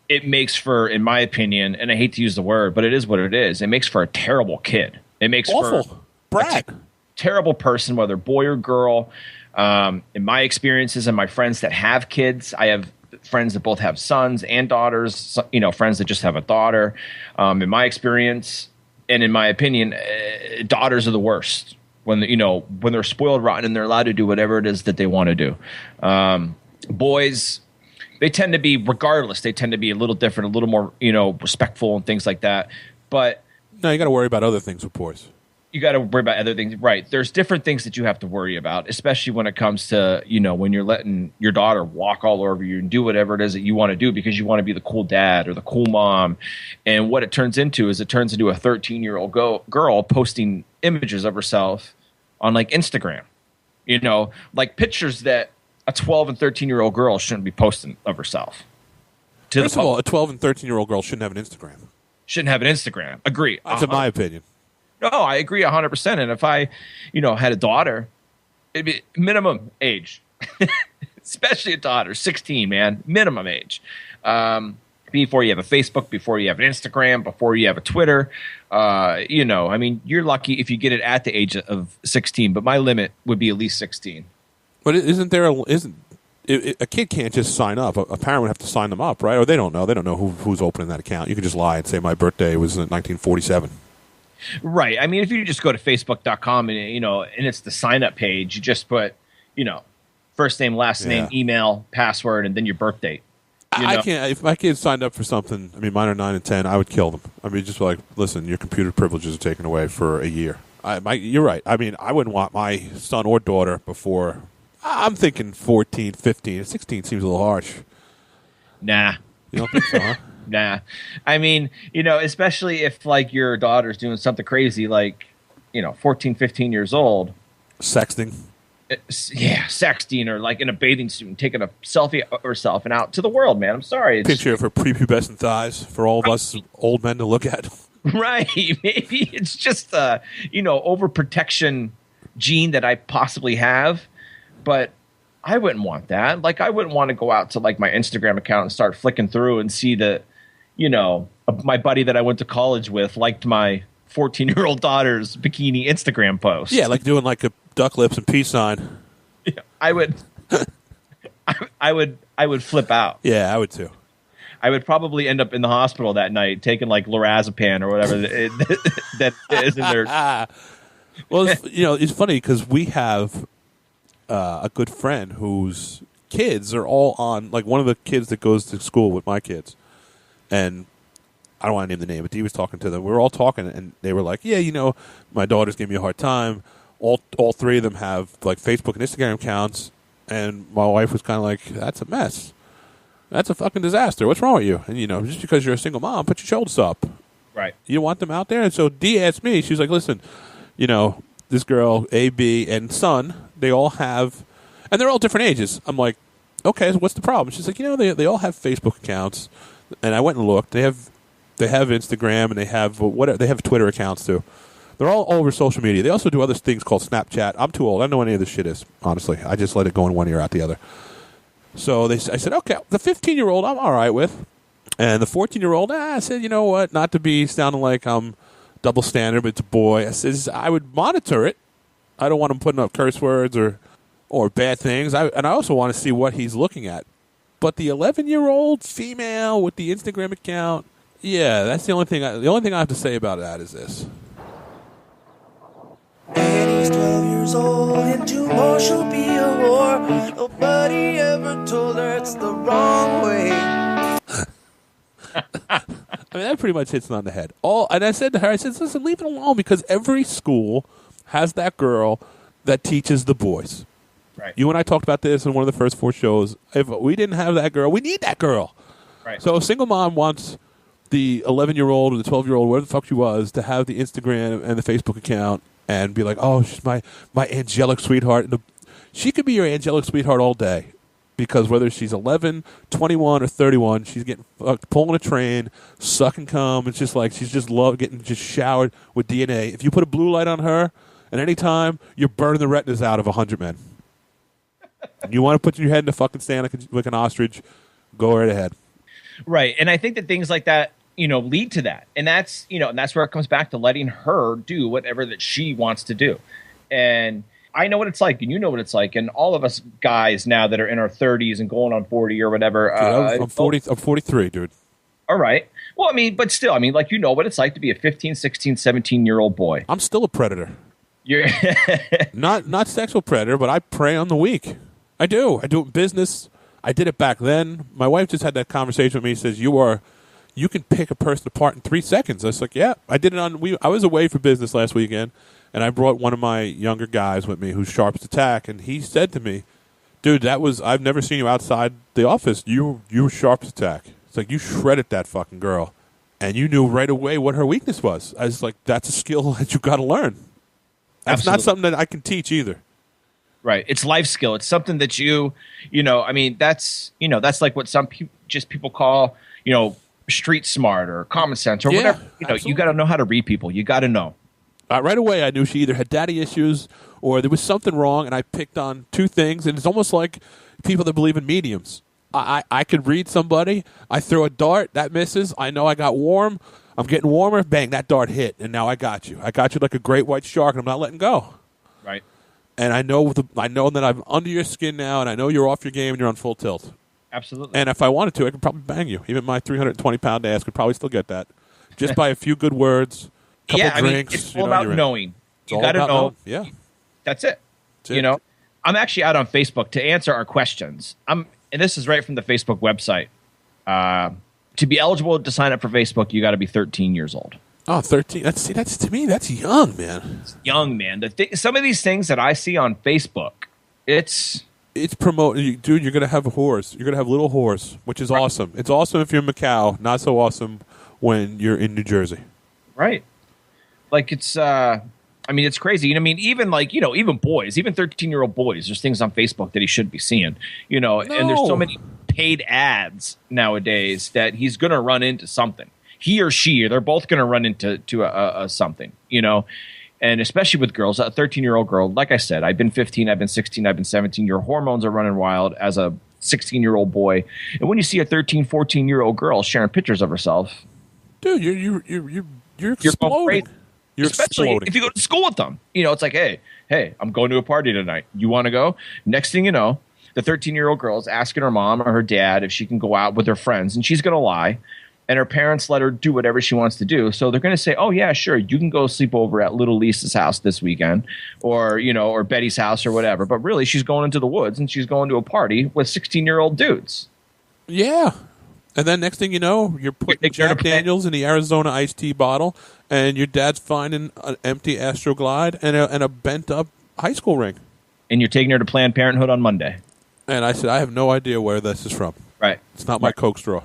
it makes for, in my opinion, and I hate to use the word, but it is what it is. It makes for a terrible kid. It makes awful for brat. Terrible person, whether boy or girl. In my experiences and my friends that have kids, I have friends that both have sons and daughters, friends that just have a daughter. In my experience and in my opinion, daughters are the worst when they're spoiled rotten and they're allowed to do whatever it is that they want to do. Boys, they tend to be, regardless, they tend to be a little different, a little more, respectful and things like that. But no, you got to worry about other things with boys. You got to worry about other things. Right. There's different things that you have to worry about, especially when it comes to, when you're letting your daughter walk all over you and do whatever it is that you want to do because you want to be the cool dad or the cool mom. And what it turns into is a 13-year-old girl posting images of herself on like Instagram, like pictures that a 12 and 13-year-old girl shouldn't be posting of herself. First of all, a 12 and 13-year-old girl shouldn't have an Instagram. Shouldn't have an Instagram. Agree. That's in my opinion. No, I agree 100%. And if I, had a daughter, it'd be minimum age, especially a daughter, 16, man, minimum age. Before you have a Facebook, before you have an Instagram, before you have a Twitter, I mean, you're lucky if you get it at the age of 16, but my limit would be at least 16. But a kid can't just sign up. A parent would have to sign them up, right? Or they don't know. They don't know who's opening that account. You can just lie and say my birthday was in 1947. Right. I mean, if you just go to facebook.com and, and it's the sign up page, you just put, first name, last name, email, password, and then your birth date. I can't. If my kids signed up for something, I mean, mine are 9 and 10, I would kill them. I mean, just like, listen, your computer privileges are taken away for a year. You're right. I mean, I wouldn't want my son or daughter before, I'm thinking 14, 15. 16 seems a little harsh. Nah. You don't think so, huh? Nah. I mean, especially if like your daughter's doing something crazy like, 14, 15 years old. Sexting. Sexting or like in a bathing suit and taking a selfie of herself and out to the world, man. I'm sorry. Picture of her prepubescent thighs for all of us old men to look at. Right. Maybe it's just overprotection gene that I possibly have, but I wouldn't want that. Like, I wouldn't want to go out to like my Instagram account and start flicking through and see that, my buddy that I went to college with liked my 14-year-old daughter's bikini Instagram post. Yeah, like doing like a duck lips and peace sign. Yeah, I would, I would flip out. Yeah, I would too. I would probably end up in the hospital that night taking like lorazepam or whatever that is in there. Well, it's funny because we have a good friend whose kids are all on, like one of the kids that goes to school with my kids. And I don't want to name the name, but he was talking to them. We were all talking, and they were like, yeah, my daughters gave me a hard time. All three of them have like Facebook and Instagram accounts. And my wife was kind of like, that's a mess. That's a fucking disaster. What's wrong with you? And, just because you're a single mom, put your shoulders up. Right. You want them out there? And so Dee asked me, she's like, listen, this girl, A, B, and son, they all have, and they're all different ages. I'm like, okay, so what's the problem? She's like, they all have Facebook accounts. And I went and looked. They have Instagram and they have Twitter accounts too. They're all over social media. They also do other things called Snapchat. I'm too old. I don't know what any of this shit is, honestly. I just let it go in one ear out the other. So I said, okay, the 15-year-old I'm all right with. And the 14-year-old, I said, you know what? Not to be sounding like I'm double standard, but it's a boy. I said, I would monitor it. I don't want him putting up curse words or bad things. And I also want to see what he's looking at. But the 11-year-old female with the Instagram account, yeah, that's the only thing I have to say about that is this. Annie's 12 years old, and tomorrow she'll be a whore. Nobody ever told her it's the wrong way. I mean, that pretty much hits it on the head. And I said to her, listen, leave it alone, because every school has that girl that teaches the boys. Right. You and I talked about this in one of the first 4 shows. If we didn't have that girl, we need that girl. Right. So a single mom wants the 11-year-old or the 12-year-old, whatever the fuck she was, to have the Instagram and the Facebook account and be like, oh, she's my angelic sweetheart. She could be your angelic sweetheart all day because whether she's 11, 21, or 31, she's getting pulling a train, sucking cum. It's just like she's just getting just showered with DNA. If you put a blue light on her at any time, you're burning the retinas out of 100 men. You want to put your head in the fucking sand like an ostrich, go right ahead. Right. And I think that things like that, lead to that. And that's, and that's where it comes back to letting her do whatever that she wants to do. And I know what it's like, and you know what it's like. And all of us guys now that are in our 30s and going on 40 or whatever. Dude, I'm 43, dude. All right. Well, I mean, but still, like, you know what it's like to be a 15, 16, 17-year-old boy. I'm still a predator. You're not sexual predator, but I prey on the weak. I do it in business. I did it back then. My wife just had that conversation with me. She says, you can pick a person apart in 3 seconds. I was like, yeah, I did it I was away for business last weekend, and I brought one of my younger guys with me who's sharp as a tack, and he said to me, dude, I've never seen you outside the office. You were sharp as a tack. It's like you shredded that fucking girl, and you knew right away what her weakness was. I was like, that's a skill that you got to learn. That's Absolutely. not something that I can teach either. Right. It's life skill. It's something that that's like what some people call, street smart or common sense or whatever. You got to know how to read people. You got to know. Right away, I knew she either had daddy issues or there was something wrong, and I picked on 2 things. And it's almost like people that believe in mediums. I could read somebody. I throw a dart. That misses. I know I got warm. I'm getting warmer. Bang, that dart hit. And now I got you. I got you like a great white shark, and I'm not letting go. Right. And I know that I'm under your skin now, and I know you're off your game and you're on full tilt. Absolutely. And if I wanted to, I could probably bang you. Even my 320-pound ass could probably still get that. Just by a few good words, couple drinks. It's all about knowing. It's you all got to about know. knowing. Yeah. That's it. I'm actually out on Facebook to answer our questions. And this is right from the Facebook website. To be eligible to sign up for Facebook, you got to be 13 years old. Oh, 13. That's to me, that's young, man. It's young, man. Some of these things that I see on Facebook, it's promoting, dude. You're gonna have a horse. You're gonna have little horse, which is awesome. It's awesome if you're in Macau. Not so awesome when you're in New Jersey. Right. Like it's. It's crazy. Even boys, even 13-year-old boys. There's things on Facebook that he shouldn't be seeing. And there's so many paid ads nowadays that he's gonna run into something. He or she, they're both going to run into a something, and especially with girls, a 13-year-old girl. Like I said, I've been 15, I've been 16, I've been 17. Your hormones are running wild as a 16-year-old boy. And when you see a 13, 14-year-old girl sharing pictures of herself, dude, you're exploding. You're especially exploding. if you go to school with them. It's like, hey, I'm going to a party tonight. You want to go? Next thing you know, the 13-year-old girl is asking her mom or her dad if she can go out with her friends, and she's going to lie. And her parents let her do whatever she wants to do. So they're going to say, oh, yeah, sure, you can go sleep over at little Lisa's house this weekend or Betty's house or whatever. But really, she's going into the woods and she's going to a party with 16-year-old dudes. Yeah. And then next thing you know, you're putting Jack Daniels in the Arizona iced tea bottle, and your dad's finding an empty Astroglide and a bent-up high school ring. And you're taking her to Planned Parenthood on Monday. And I said, I have no idea where this is from. Right. It's not my Coke straw.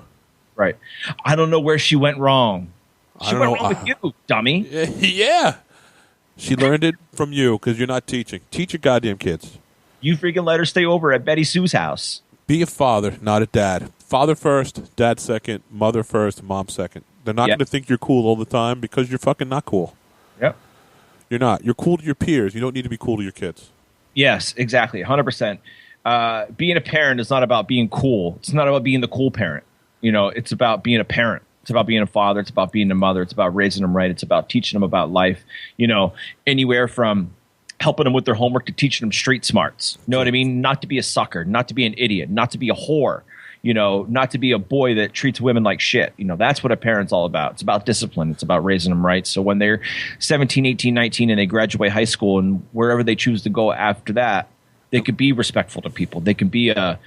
Right. I don't know where she went wrong. She went wrong with you, dummy. Yeah. She learned it from you because you're not teaching. Teach your goddamn kids. You freaking let her stay over at Betty Sue's house. Be a father, not a dad. Father first, dad second, mother first, mom second. They're not going to think you're cool all the time because you're fucking not cool. Yep. You're not. You're cool to your peers. You don't need to be cool to your kids. Yes, exactly. 100%. Being a parent is not about being cool. It's not about being the cool parent. It's about being a parent. It's about being a father. It's about being a mother. It's about raising them right. It's about teaching them about life. Anywhere from helping them with their homework to teaching them street smarts. You know what I mean? Not to be a sucker, not to be an idiot, not to be a whore, not to be a boy that treats women like shit. That's what a parent's all about. It's about discipline. It's about raising them right. So when they're 17, 18, 19 and they graduate high school and wherever they choose to go after that, they could be respectful to people. They can be a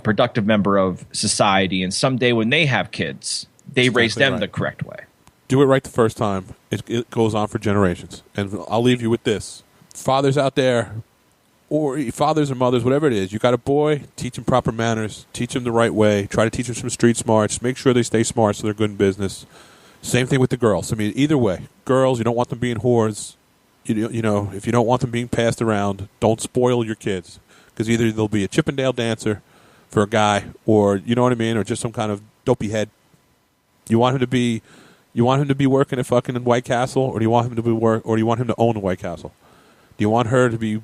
productive member of society. And someday when they have kids, they raise them the correct way. Do it right the first time. It goes on for generations. And I'll leave you with this. Fathers out there, or fathers or mothers, whatever it is, you got a boy, teach him proper manners, teach him the right way, try to teach him some street smarts, make sure they stay smart so they're good in business. Same thing with the girls. I mean, either way, girls, you don't want them being whores. You know, if you don't want them being passed around, don't spoil your kids, because either they'll be a Chippendale dancer for a guy, or you know what I mean, or just some kind of dopey head. You want him to be working at fucking White Castle, or do you want him to or do you want him to own the White Castle? Do you want her to be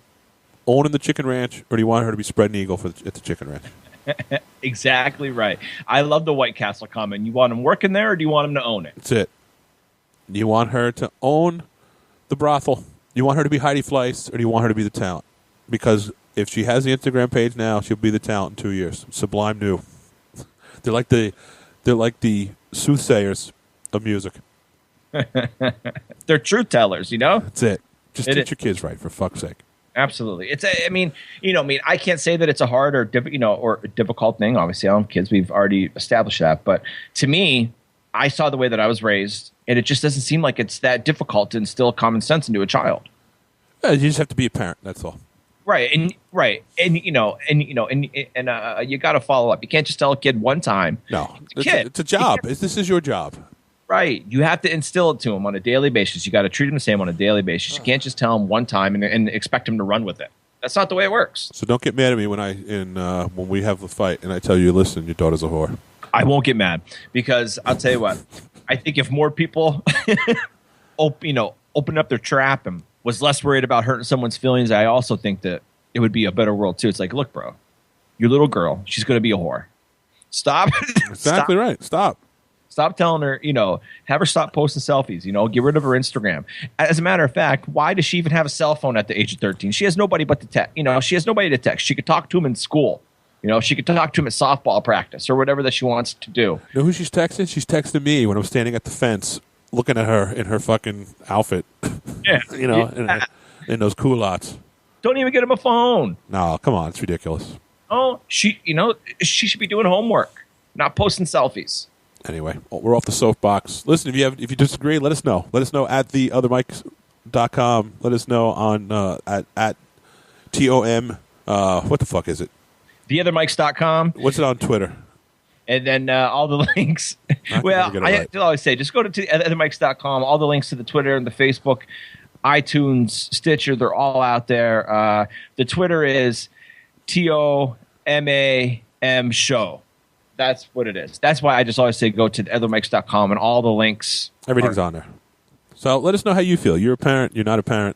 owning the chicken ranch, or do you want her to be spreading eagle at the chicken ranch? Exactly right. I love the White Castle comment. You want him working there, or do you want him to own it? That's it. Do you want her to own the brothel? Do you want her to be Heidi Fleiss, or do you want her to be the talent? Because if she has the Instagram page now, she'll be the talent in 2 years. Sublime knew. They're like the soothsayers of music. They're truth tellers, you know? That's it. Just teach your kids right, for fuck's sake. Absolutely. I can't say that it's a hard or difficult thing. Obviously, I don't have kids. We've already established that. But to me, I saw the way that I was raised, and it just doesn't seem like it's that difficult to instill common sense into a child. You just have to be a parent. That's all. Right. And you got to follow up. You can't just tell a kid one time. No, it's a job. This is your job. Right. You have to instill it to them on a daily basis. You got to treat them the same on a daily basis. You can't just tell them one time and expect them to run with it. That's not the way it works. So don't get mad at me when we have a fight and I tell you, listen, your daughter's a whore. I won't get mad, because I'll tell you what. I think if more people, open up their trap and was less worried about hurting someone's feelings, I also think that it would be a better world too. It's like, look, bro, your little girl, she's going to be a whore. Stop. Exactly right. Stop. Stop telling her, have her stop posting selfies, get rid of her Instagram. As a matter of fact, why does she even have a cell phone at the age of 13? She has nobody but to text. She has nobody to text. She could talk to him in school. She could talk to him at softball practice or whatever that she wants to do. You know who she's texting? She's texting me when I'm standing at the fence looking at her in her fucking outfit. Yeah. In those culottes. Don't even get him a phone. No, come on. It's ridiculous. Oh, she should be doing homework, not posting selfies. Anyway, we're off the soapbox. Listen, if you disagree, let us know. Let us know at theothermics.com. Let us know on at TOM. What the fuck is it? Theothermics.com. What's it on Twitter? And then all the links. Well, I always say, just go to theothermics.com. All the links to the Twitter and the Facebook, iTunes, Stitcher, they're all out there. The Twitter is TOMAM show. That's what it is. That's why I just always say go to theothermics.com, and all the links. Everything's on there. So let us know how you feel. You're a parent. You're not a parent.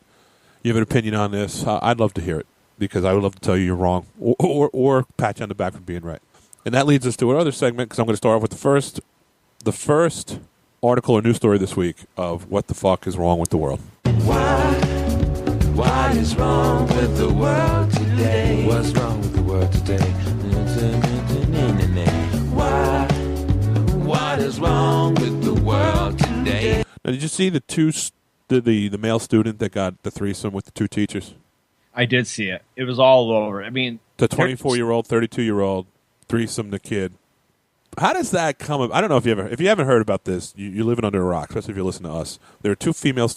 You have an opinion on this. I'd love to hear it, because I would love to tell you you're wrong or pat you on the back for being right. And that leads us to another segment, because I'm going to start off with the first article or news story this week of what the fuck is wrong with the world. What is wrong with the world today? What's wrong with the world today? What is wrong with the world today? Now, did you see the male student that got the threesome with the two teachers? I did see it. It was all over. I mean, the 24-year-old, 32-year-old threesome the kid. How does that come up? I don't know if you haven't heard about this, you're living under a rock, especially if you listen to us. There are two female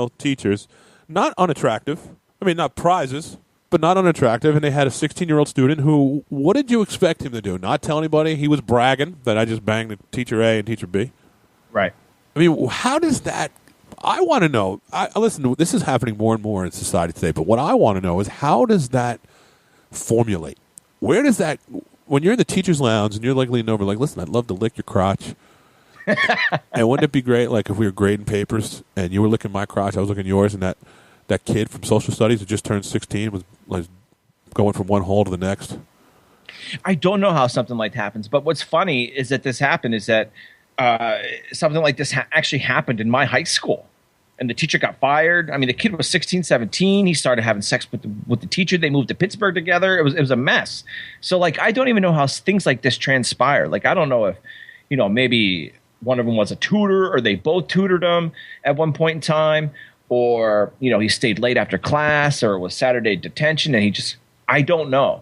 teachers, not unattractive. I mean, not prizes, but not unattractive. And they had a 16-year-old student who, what did you expect him to do? Not tell anybody? He was bragging that I just banged teacher A and teacher B. Right. I mean, how does that? I want to know. Listen, this is happening more and more in society today. But what I want to know is, how does that formulate? Where does that? When you're in the teacher's lounge and you're like leaning over, like, listen, I'd love to lick your crotch. And wouldn't it be great, like, if we were grading papers and you were licking my crotch, I was licking yours, and that kid from social studies who just turned 16 was going from one hole to the next? I don't know how something like that happens, but what's funny is that this happened is that something like this actually happened in my high school. And the teacher got fired. I mean, the kid was 16, 17. He started having sex with the teacher. They moved to Pittsburgh together. It was a mess. So, like, I don't even know how things like this transpire. Like, I don't know if, maybe one of them was a tutor, or they both tutored him at one point in time, or, he stayed late after class, or it was Saturday detention, and I don't know.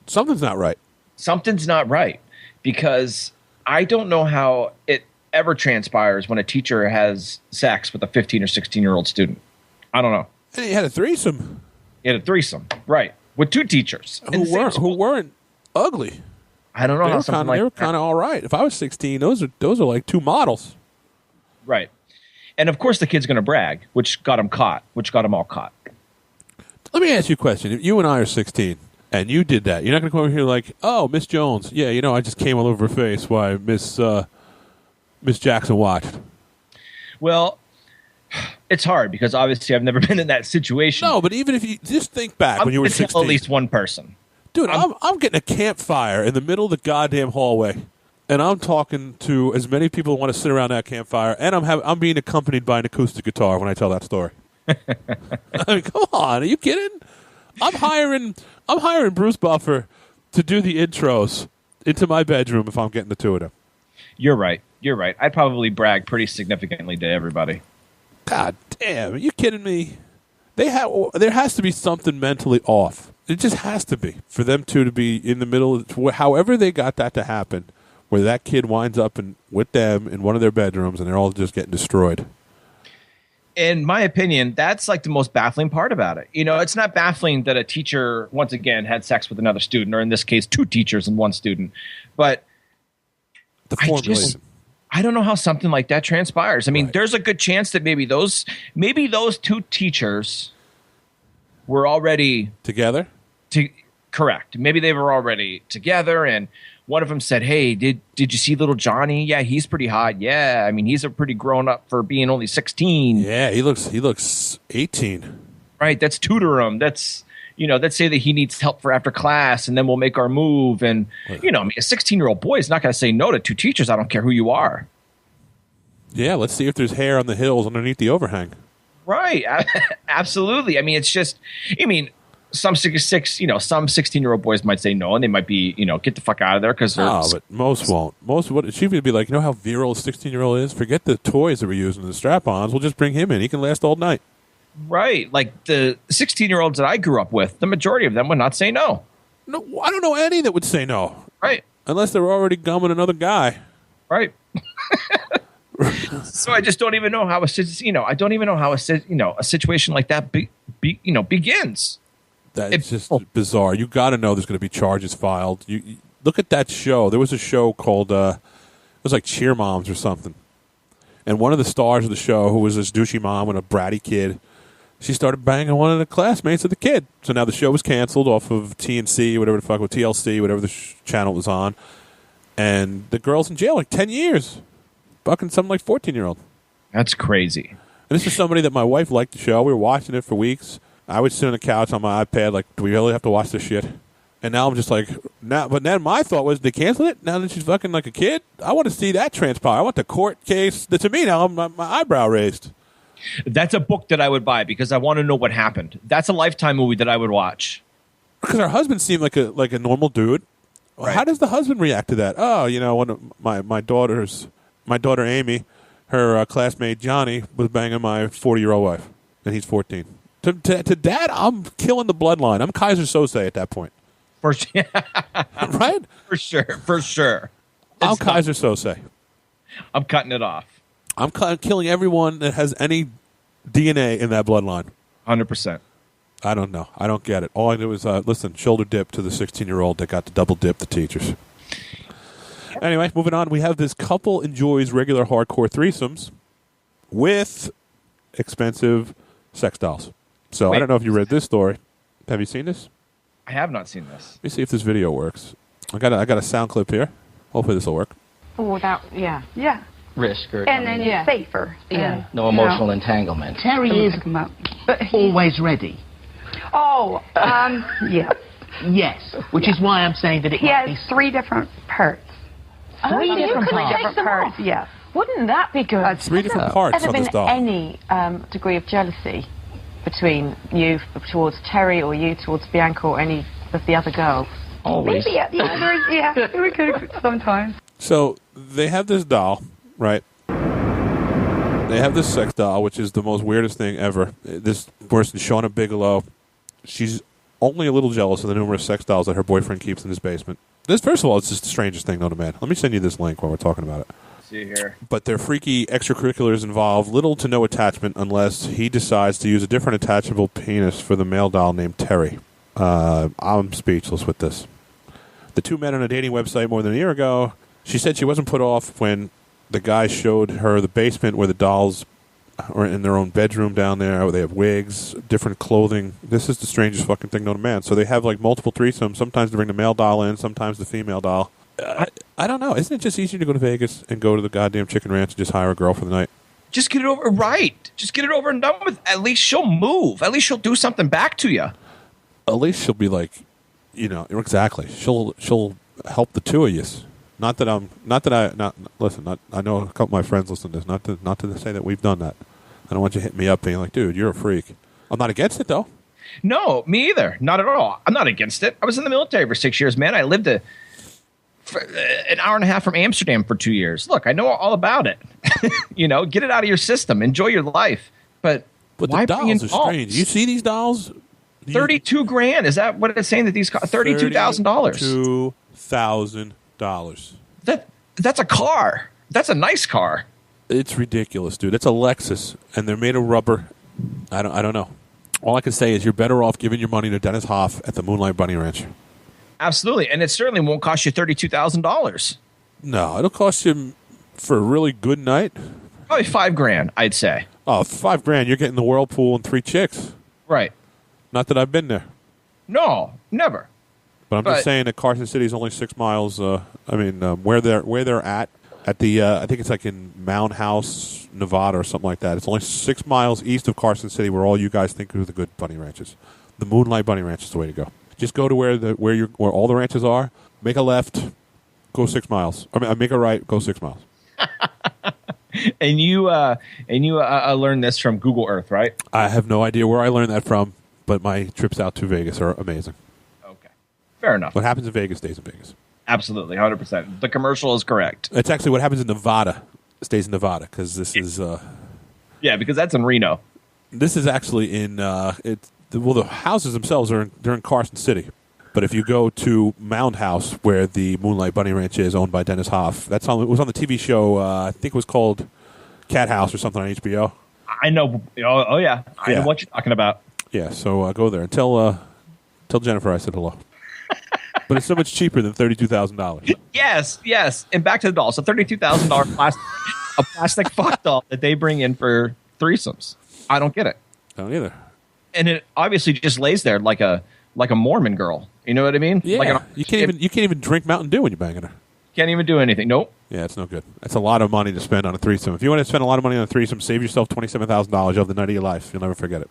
Something's not right. Something's not right, because I don't know how it ever transpires when a teacher has sex with a 15 or 16-year-old student. I don't know. And he had a threesome. He had a threesome, right, with 2 teachers who weren't ugly. I don't know how something like they were kind of all right. If I was 16, those are like 2 models. Right. And of course the kid's going to brag, which got him all caught. Let me ask you a question. If you and I are 16 and you did that, you're not going to come over here like, oh, Miss Jones, yeah, I just came all over her face while Miss Jackson watched. Well, it's hard because obviously I've never been in that situation. No, but even if you just think back when you were 16. At least one person. Dude, I'm getting a campfire in the middle of the goddamn hallway, and I'm talking to as many people who want to sit around that campfire, and I'm being accompanied by an acoustic guitar when I tell that story. I mean, come on, are you kidding? I'm hiring Bruce Buffer to do the intros into my bedroom if I'm getting the 2 of them. You're right. I'd probably brag pretty significantly to everybody. God damn, are you kidding me? There has to be something mentally off. It just has to be for them 2 to be in the middle. However they got that to happen, where that kid winds up with them in one of their bedrooms, and they're all just getting destroyed. In my opinion, that's like the most baffling part about it. It's not baffling that a teacher, once again, had sex with another student, or in this case, 2 teachers and 1 student. But the formulation. I don't know how something like that transpires. I mean, There's a good chance that maybe those 2 teachers were already together. Correct. Maybe they were already together, and one of them said, "Hey, did you see little Johnny? Yeah, he's pretty hot. Yeah, I mean, he's a pretty grown up for being only 16. Yeah, he looks 18. Right. That's tutor him. That's let's say that he needs help for after class, and then we'll make our move. And I mean, a 16-year-old boy is not going to say no to 2 teachers. I don't care who you are. Yeah, let's see if there's hair on the hills underneath the overhang. Right. Absolutely. I mean, it's just. Some 16-year-old boys might say no, and they might be, get the fuck out of there because they're. No, but most won't. Most would. She would be like, how virile a 16-year-old is. Forget the toys that we're using, the strap-ons. We'll just bring him in. He can last all night. Right, like the 16-year-olds that I grew up with, the majority of them would not say no. No, I don't know any that would say no. Right, unless they're already gumming another guy. Right. So I just don't even know how a situation like that begins. That's just bizarre. You got to know there's going to be charges filed. You look at that show. There was a show called it was like Cheer Moms or something, and one of the stars of the show, who was this douchey mom and a bratty kid, she started banging one of the classmates of the kid. So now the show was canceled off of TNC, whatever the fuck, with TLC, whatever the channel it was on, and the girl's in jail like 10 years, bucking something like 14-year-old. That's crazy. And this is somebody that my wife liked the show. We were watching it for weeks. I would sit on the couch on my iPad like, do we really have to watch this shit? And now I'm just like, but then my thought was, they canceled it? Now that she's fucking like a kid? I want to see that transpire. I want the court case. To me now, my eyebrow raised. That's a book that I would buy because I want to know what happened. That's a Lifetime movie that I would watch. Because her husband seemed like a normal dude. Right. How does the husband react to that? Oh, one of my daughter Amy, her classmate Johnny was banging my 40-year-old wife, and he's 14. To dad, I'm killing the bloodline. I'm Kaiser Sose at that point. Right? For sure. I'm Kaiser Sose. I'm cutting it off. I'm killing everyone that has any DNA in that bloodline. 100%. I don't know. I don't get it. All I do is, listen, shoulder dip to the 16-year-old that got to double dip the teachers. Anyway, moving on. We have this couple enjoys regular hardcore threesomes with expensive sex dolls. So I don't know if you read this story. Have you seen this? I have not seen this. Let me see if this video works. I got a sound clip here. Hopefully this will work. Oh, yeah. Risk or and then it's safer. Yeah. No emotional entanglement. Terry is always ready. Oh, yeah. Yes, which is why I'm saying that he has 3 different parts. Three different parts. Yes. Wouldn't that be good? 3 different parts of this doll. Any degree of jealousy between you towards Terry or you towards Bianca or any of the other girls? Always. Maybe, we could sometimes. So they have this doll, right? They have this sex doll, which is the most weirdest thing ever. This person, Shauna Bigelow, she's only a little jealous of the numerous sex dolls that her boyfriend keeps in his basement. This, first of all, it's just the strangest thing known to man. Let me send you this link while we're talking about it. see here. But their freaky extracurriculars involve little to no attachment unless he decides to use a different attachable penis for the male doll named Terry. I'm speechless with this. The two met on a dating website more than a year ago. She said she wasn't put off when the guy showed her the basement where the dolls are in their own bedroom down there. They have wigs, different clothing. This is the strangest fucking thing known to man. So they have like multiple threesomes. Sometimes they bring the male doll in, sometimes the female doll. I don't know. Isn't it just easier to go to Vegas and go to the goddamn Chicken Ranch and just hire a girl for the night? Just get it over. Right. Just get it over and done with. At least she'll move. At least she'll do something back to you. At least she'll be like, exactly. She'll help the two of you. I know a couple of my friends listen to this. Not to say that we've done that. I don't want you hitting me up being like, dude, you're a freak. I'm not against it though. No, me either. Not at all. I'm not against it. I was in the military for 6 years, man. I lived an hour and a half from Amsterdam for 2 years. Look, I know all about it. Get it out of your system. Enjoy your life. But why the dolls are strange. You see these dolls? $32,000. Is that what it's saying that these cost? $32,000. $32,000. That's a car. That's a nice car. It's ridiculous, dude. It's a Lexus, and they're made of rubber. I don't know. All I can say is you're better off giving your money to Dennis Hoff at the Moonlight Bunny Ranch. Absolutely, and it certainly won't cost you $32,000. No, it'll cost you for a really good night. Probably $5,000, I'd say. Oh, $5,000. You're getting the whirlpool and 3 chicks. Right. Not that I've been there. No, never. But I'm just saying that Carson City is only 6 miles. Where they're at the I think it's like in Mound House, Nevada, or something like that. It's only 6 miles east of Carson City, where all you guys think are the good bunny ranches. The Moonlight Bunny Ranch is the way to go. Just go to where all the ranches are. Make a left, go 6 miles. Make a right, go 6 miles. And you learned this from Google Earth, right? I have no idea where I learned that from, but my trips out to Vegas are amazing. Okay, fair enough. What happens in Vegas stays in Vegas. Absolutely, 100%. The commercial is correct. It's actually what happens in Nevada stays in Nevada, because this is... yeah, because that's in Reno. This is actually in... the houses themselves they're in Carson City. But if you go to Mound House, where the Moonlight Bunny Ranch is, owned by Dennis Hoff, it was on the TV show, I think it was called Cat House or something on HBO. I know. Oh yeah. I know what you're talking about. Yeah, so go there and tell Jennifer I said hello. But it's so much cheaper than $32,000. Yes. And back to the doll. So $32,000 plastic fuck doll that they bring in for threesomes. I don't get it. I don't either. And it obviously just lays there like a Mormon girl. You know what I mean? Yeah. You can't even drink Mountain Dew when you're banging her. Can't even do anything. Nope. Yeah, it's no good. That's a lot of money to spend on a threesome. If you want to spend a lot of money on a threesome, save yourself $27,000 of the night of your life. You'll never forget it.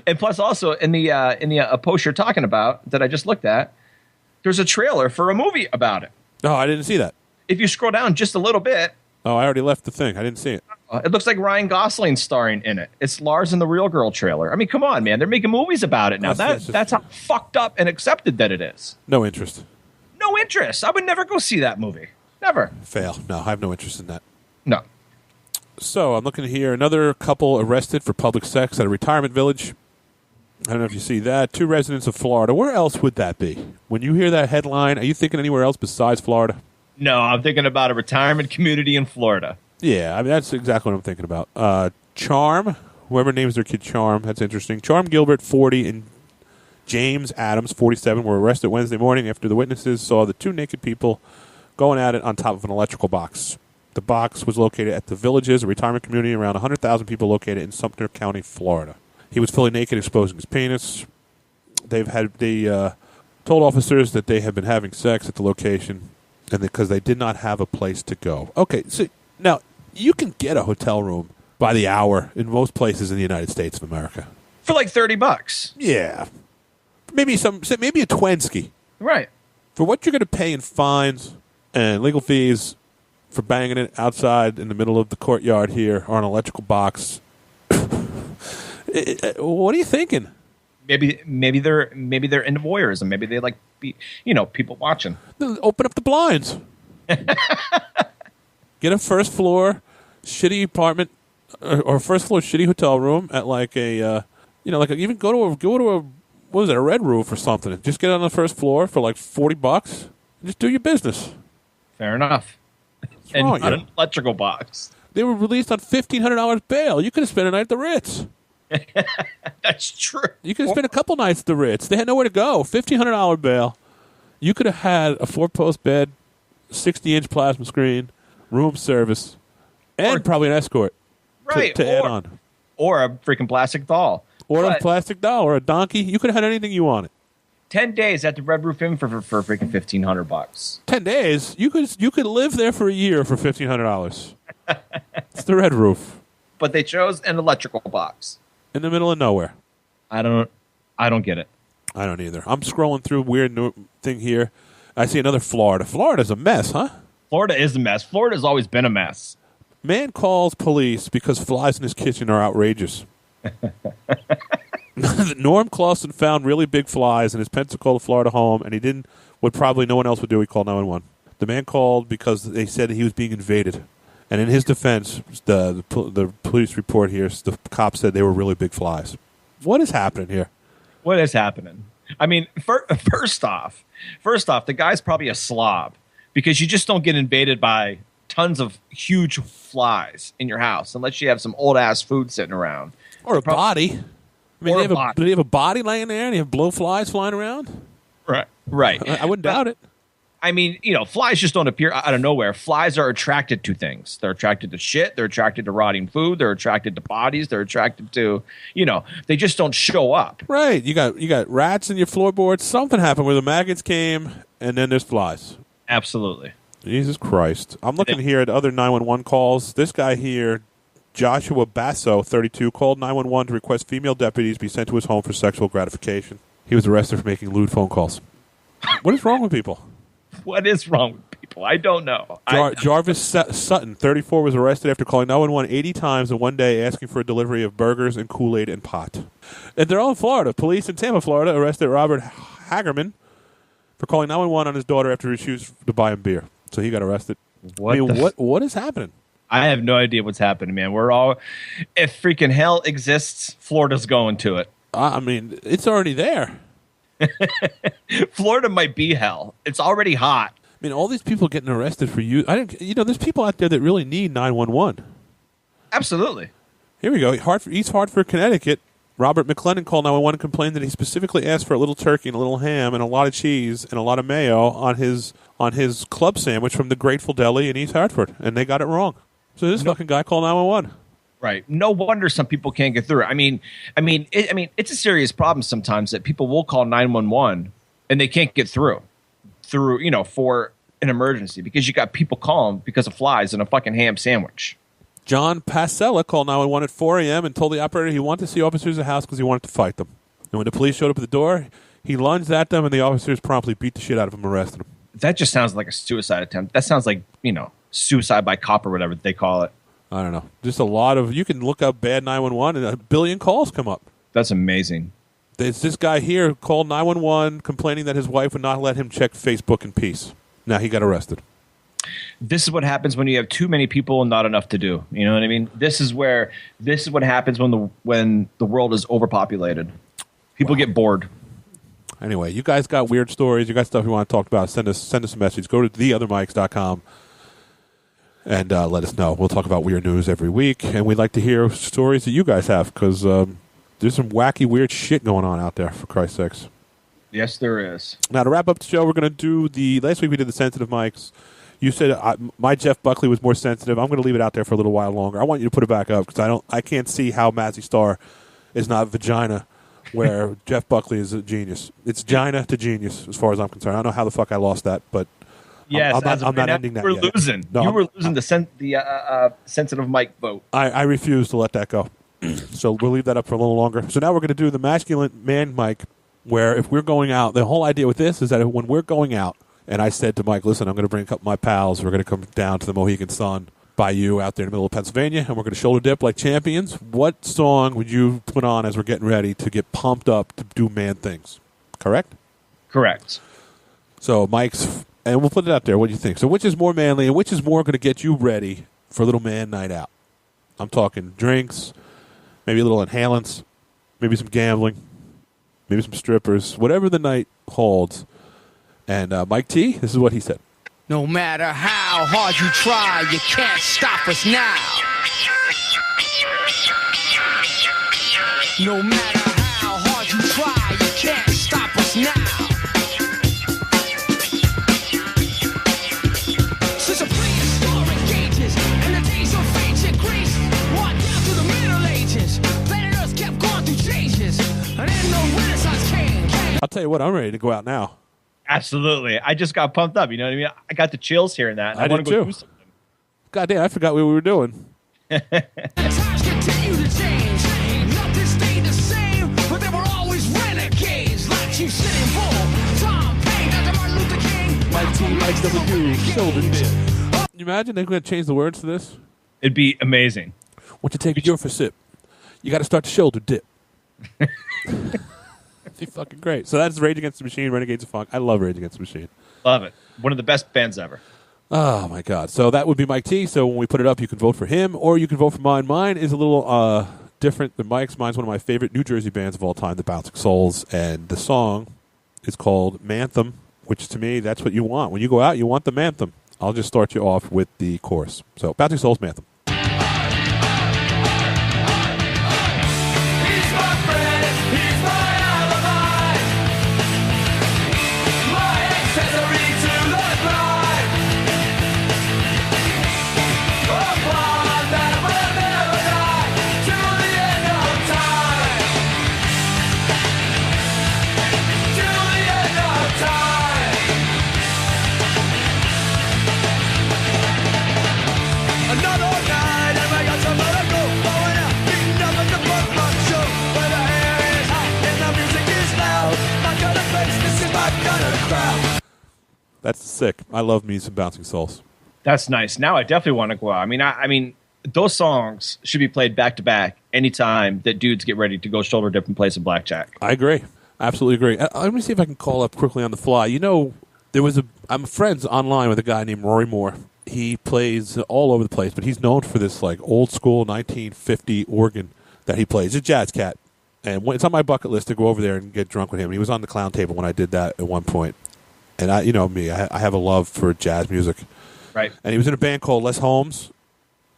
And plus, also in the post you're talking about that I just looked at, there's a trailer for a movie about it. Oh, I didn't see that. If you scroll down just a little bit. Oh, I already left the thing. I didn't see it. It looks like Ryan Gosling's starring in it. It's Lars and the Real Girl trailer. I mean, come on, man. They're making movies about it now. That's how fucked up and accepted that it is. No interest. No interest. I would never go see that movie. Never. Fail. No, I have no interest in that. No. So I'm looking here. Another couple arrested for public sex at a retirement village. I don't know if you see that. 2 residents of Florida. Where else would that be? When you hear that headline, are you thinking anywhere else besides Florida? No, I'm thinking about a retirement community in Florida. Yeah, I mean, that's exactly what I'm thinking about. Charm, whoever names their kid Charm, that's interesting. Charm Gilbert, 40, and James Adams, 47, were arrested Wednesday morning after the witnesses saw the 2 naked people going at it on top of an electrical box. The box was located at the Villages, a retirement community around 100,000 people located in Sumter County, Florida. He was fully naked, exposing his penis. They told officers that they had been having sex at the location, and because they did not have a place to go. Okay, so now you can get a hotel room by the hour in most places in the United States of America for like $30. Yeah, maybe a Twensky. Right. For what you're going to pay in fines and legal fees for banging it outside in the middle of the courtyard here on an electrical box. What are you thinking? Maybe they're into voyeurism. Maybe they like people watching. Open up the blinds. Get a first floor shitty apartment or first floor shitty hotel room at like a even go to a what is it, a red roof or something. Just get on the first floor for like $40 and just do your business. Fair enough. and wrong with not you? an electrical box. They were released on $1,500 bail. You could have spent a night at the Ritz. That's true. You could have spent a couple nights at the Ritz. They had nowhere to go. $1,500 bail. You could have had a 4-post bed, 60-inch plasma screen, room service, and probably an escort to add on. Or a freaking plastic doll. Or a plastic doll or a donkey. You could have had anything you wanted. 10 days at the Red Roof Inn for freaking $1,500. 10 days? You could live there for a year for $1,500. It's the Red Roof. But they chose an electrical box. In the middle of nowhere. I don't get it. I don't either. I'm scrolling through a weird new thing here. I see another Florida. Florida's a mess, huh? Florida is a mess. Florida's always been a mess. Man calls police because flies in his kitchen are outrageous. Norm Clausen found really big flies in his Pensacola, Florida home, and he did what probably no one else would do. He called 911. The man called because they said he was being invaded. And in his defense, the police report here, the cop said they were really big flies. What is happening here? What is happening? I mean, first off, the guy's probably a slob because you just don't get invaded by tons of huge flies in your house unless you have some old-ass food sitting around. Or a body. I mean, do they have a body laying there and they have blowflies flying around? Right. I wouldn't doubt it. I mean, flies just don't appear out of nowhere. Flies are attracted to things. They're attracted to shit. They're attracted to rotting food. They're attracted to bodies. They're attracted to, they just don't show up. Right. You got rats in your floorboards. Something happened where the maggots came, and then there's flies. Absolutely. Jesus Christ. I'm looking here at other 911 calls. This guy here, Joshua Basso, 32, called 911 to request female deputies be sent to his home for sexual gratification. He was arrested for making lewd phone calls. What is wrong with people? What is wrong with people? I don't know. Jarvis Sutton, 34, was arrested after calling 911 80 times in one day asking for a delivery of burgers and Kool-Aid and pot. And they're all in Florida. Police in Tampa, Florida, arrested Robert Hagerman for calling 911 on his daughter after he refused to buy him beer. So he got arrested. What is happening? I have no idea what's happening, man. If freaking hell exists, Florida's going to it. I mean, it's already there. Florida might be hell. It's already hot. I mean, all these people getting arrested for there's people out there that really need 911. Absolutely. Here we go. East Hartford, Connecticut. Robert McLennan called 911 and complained that he specifically asked for a little turkey and a little ham and a lot of cheese and a lot of mayo on his club sandwich from the Grateful Deli in East Hartford, and they got it wrong. So this fucking guy called 911. Right. No wonder some people can't get through it. I mean, it's a serious problem sometimes that people will call 911 and they can't get through, for an emergency because you got people calling because of flies and a fucking ham sandwich. John Pasella called 911 at 4 a.m. and told the operator he wanted to see officers at the house because he wanted to fight them. And when the police showed up at the door, he lunged at them and the officers promptly beat the shit out of him and arrested him. That just sounds like a suicide attempt. That sounds like, suicide by cop or whatever they call it. I don't know. Just a lot of, you can look up bad 911 and a billion calls come up. That's amazing. There's this guy here called 911 complaining that his wife would not let him check Facebook in peace. Now he got arrested. This is what happens when you have too many people and not enough to do. You know what I mean? This is what happens when the world is overpopulated. People get bored. Anyway, you guys got weird stories. You got stuff you want to talk about. Send us a message. Go to theothermics.com. And let us know. We'll talk about weird news every week. And we'd like to hear stories that you guys have because there's some wacky, weird shit going on out there, for Christ's sakes. Yes, there is. Now, to wrap up the show, we're going to do last week we did the sensitive mics. You said my Jeff Buckley was more sensitive. I'm going to leave it out there for a little while longer. I want you to put it back up because I can't see how Mazzy Star is not vagina where Jeff Buckley is a genius. It's gina to genius as far as I'm concerned. I don't know how the fuck I lost that, but... Yes, I'm not ending that yet. Losing. No, you were losing the sensitive mic vote. I refuse to let that go. So we'll leave that up for a little longer. So now we're going to do the masculine man mic, where if we're going out, the whole idea with this is that when we're going out, and I said to Mike, listen, I'm going to bring a couple of my pals. We're going to come down to the Mohegan Sun by you out there in the middle of Pennsylvania, and we're going to shoulder dip like champions. What song would you put on as we're getting ready to get pumped up to do man things? Correct? Correct. So Mike's... And we'll put it out there. What do you think? So which is more manly and which is more going to get you ready for a little man night out? I'm talking drinks, maybe a little inhalants, maybe some gambling, maybe some strippers, whatever the night holds. And Mike T, this is what he said. No matter how how hard you try, you can't stop us now. No matter how hard you try, you can't stop us now. Since the prehistoric ages and the days of ancient Greece, walked down through the Middle Ages, planet Earth kept going through changes, and then the Renaissance came. I'll tell you what, I'm ready to go out now. Absolutely. I just got pumped up. You know what I mean? I got the chills hearing that. I want did to go too. do something. God damn, I forgot what we were doing. Times continue to change. Nothing stayed the same, but there were always renegades like Chief Sitting Bull, Tom Paine, Dr. Martin Luther King, Mike T, Mike W, shoulder dip. Can you imagine they're going to change the words to this? It'd be amazing. Once you take your for sip, you got to start the shoulder dip. It'd be fucking great. So that's Rage Against the Machine, Renegades of Funk. I love Rage Against the Machine. Love it. One of the best bands ever. Oh, my God. So that would be Mike T. So when we put it up, you can vote for him or you can vote for mine. Mine is a little different than Mike's. Mine's one of my favorite New Jersey bands of all time, the Bouncing Souls. And the song is called Manthem, which to me, that's what you want. When you go out, you want the Manthem. I'll just start you off with the chorus. So Bouncing Souls, Manthem. That's sick. I love me some Bouncing Souls. That's nice. Now I definitely want to go out. I mean, those songs should be played back to back anytime that dudes get ready to go shoulder dip and play some blackjack. I agree. Absolutely agree. Let me see if I can call up quickly on the fly. You know, I'm friends online with a guy named Rory Moore. He plays all over the place, but he's known for this like old school 1950 organ that he plays. He's a jazz cat. And it's on my bucket list to go over there and get drunk with him. He was on the clown table when I did that at one point. And I have a love for jazz music. Right. And he was in a band called Les Holmes.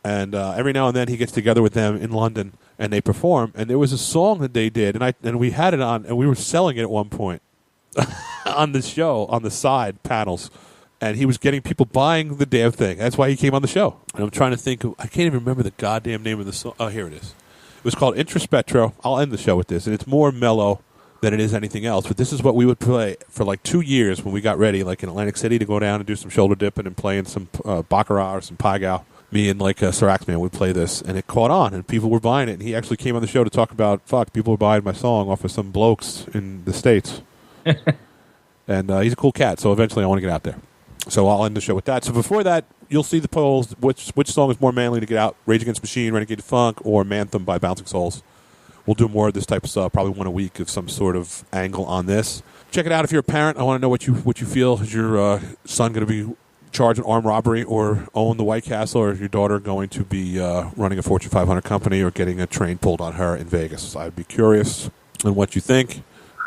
And every now and then he gets together with them in London and they perform. And there was a song that they did, and we had it on, and we were selling it at one point on the show, on the side panels. And he was getting people buying the damn thing. That's why he came on the show. And I'm trying to think I can't even remember the goddamn name of the song. Oh, here it is. It was called Introspectro. I'll end the show with this. And it's more mellow than it is anything else. But this is what we would play for like 2 years when we got ready, like in Atlantic City, to go down and do some shoulder dipping and playing some Baccarat or some Pagao. Me and like Sir Axeman would play this, and it caught on, and people were buying it. And he actually came on the show to talk about, people were buying my song off of some blokes in the States. And he's a cool cat, so eventually I want to get out there. So I'll end the show with that. So before that, you'll see the polls, which song is more manly to get out, Rage Against the Machine, Renegade Funk, or Manthem by Bouncing Souls. We'll do more of this type of stuff, probably one a week of some sort of angle on this. Check it out if you're a parent. I want to know what you feel. Is your son going to be charged an armed robbery or own the White Castle, or is your daughter going to be running a Fortune 500 company or getting a train pulled on her in Vegas? I'd be curious on what you think.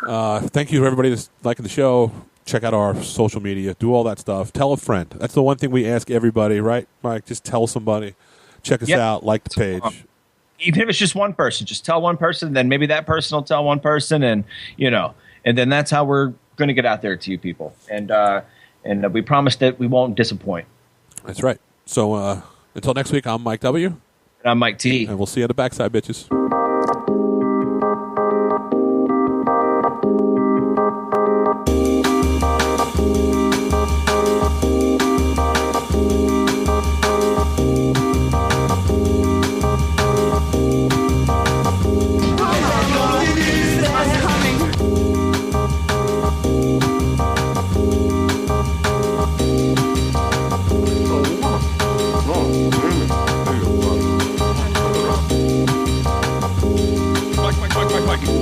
Thank you to everybody that's liking the show. Check out our social media. Do all that stuff. Tell a friend. That's the one thing we ask everybody, right, Mike? Just tell somebody. Check us out. Like the page. Even if it's just one person, just tell one person, then maybe that person will tell one person, and and then that's how we're going to get out there to you people. And we promise that we won't disappoint. That's right. So until next week, I'm Mike W. And I'm Mike T. And we'll see you on the backside, bitches.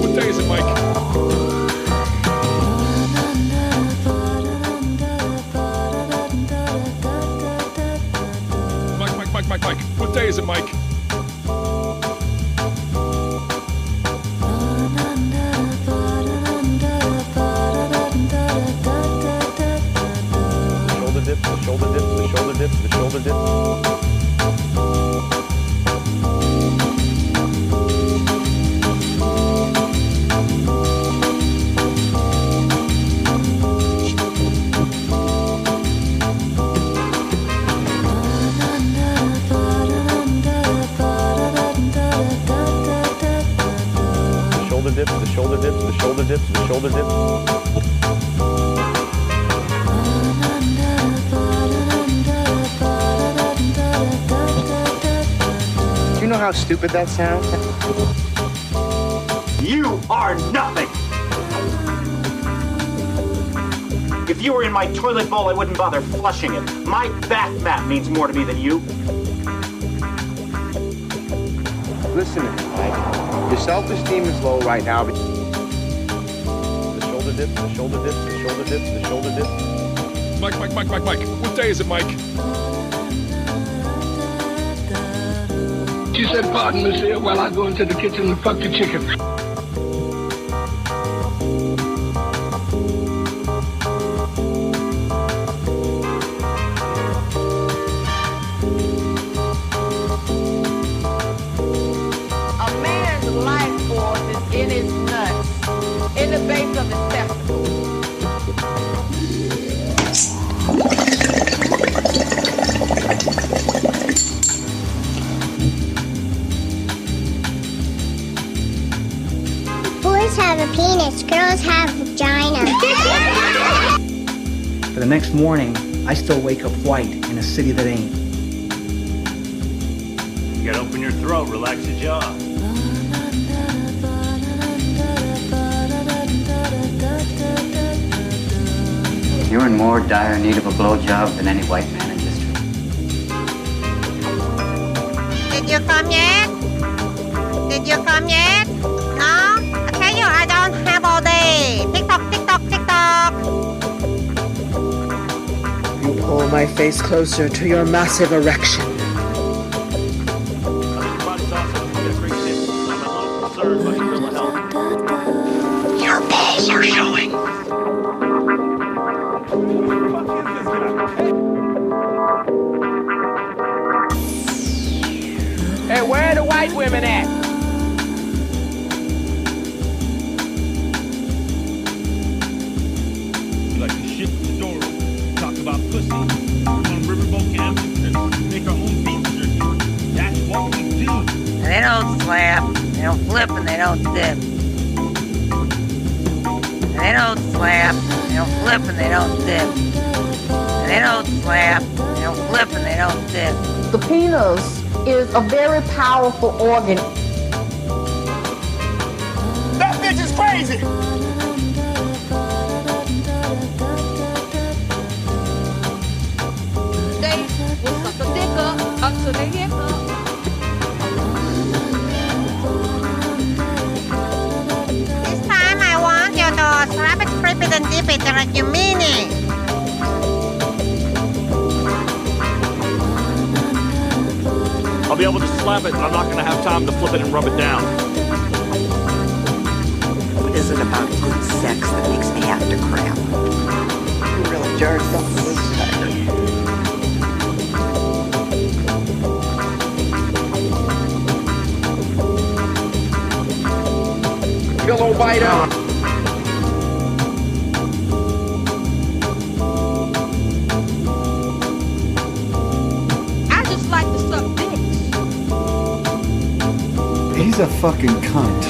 What day is it, Mike? Mike. What day is it, Mike? The shoulder dips, the shoulder dips, the shoulder dips, the shoulder dips, the shoulder dips, the shoulder dips, the shoulder dips. Do you know how stupid that sounds? You are nothing! If you were in my toilet bowl, I wouldn't bother flushing it. My bath mat means more to me than you. Listen to me, Mike. Your self-esteem is low right now. The shoulder dips, the shoulder dips, the shoulder dips, the shoulder dips. Mike. What day is it, Mike? She said, pardon, monsieur, while I go into the kitchen and fuck the chicken. A man's life force is in his nuts, in the base of his testicles. Boys have a penis, girls have vagina. For the next morning, I still wake up white in a city that ain't. You gotta open your throat, relax your jaw. You're in more dire need of a blowjob than any white man in history. Did you come yet? Did you come yet? No? I tell you, I don't have all day. Tick-tock, tick-tock, tick-tock. You pull my face closer to your massive erection. Your balls are showing. Hey, where are the white women at? You like to shit the door open, talk about pussy, on Riverboat Camp, make our own beef jerky. That's what we do. They don't slap, they don't flip, and they don't dip. They don't slap, they don't flip, and they don't dip. They don't slap, they don't flip, and they don't dip. The penis is a very powerful organ. That bitch is crazy! They will suck a dick up to the hip up. This time I want you to slap it, flip it, and dip it like you mean it. I'll be able to slap it, and I'm not gonna have time to flip it and rub it down. What is it about good sex that makes me have to crap? You really jarred something this time. Pillow bite out. I just like to suck dicks. He's a fucking cunt.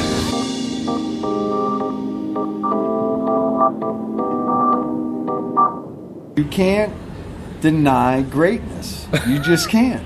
You can't deny greatness. You just can't.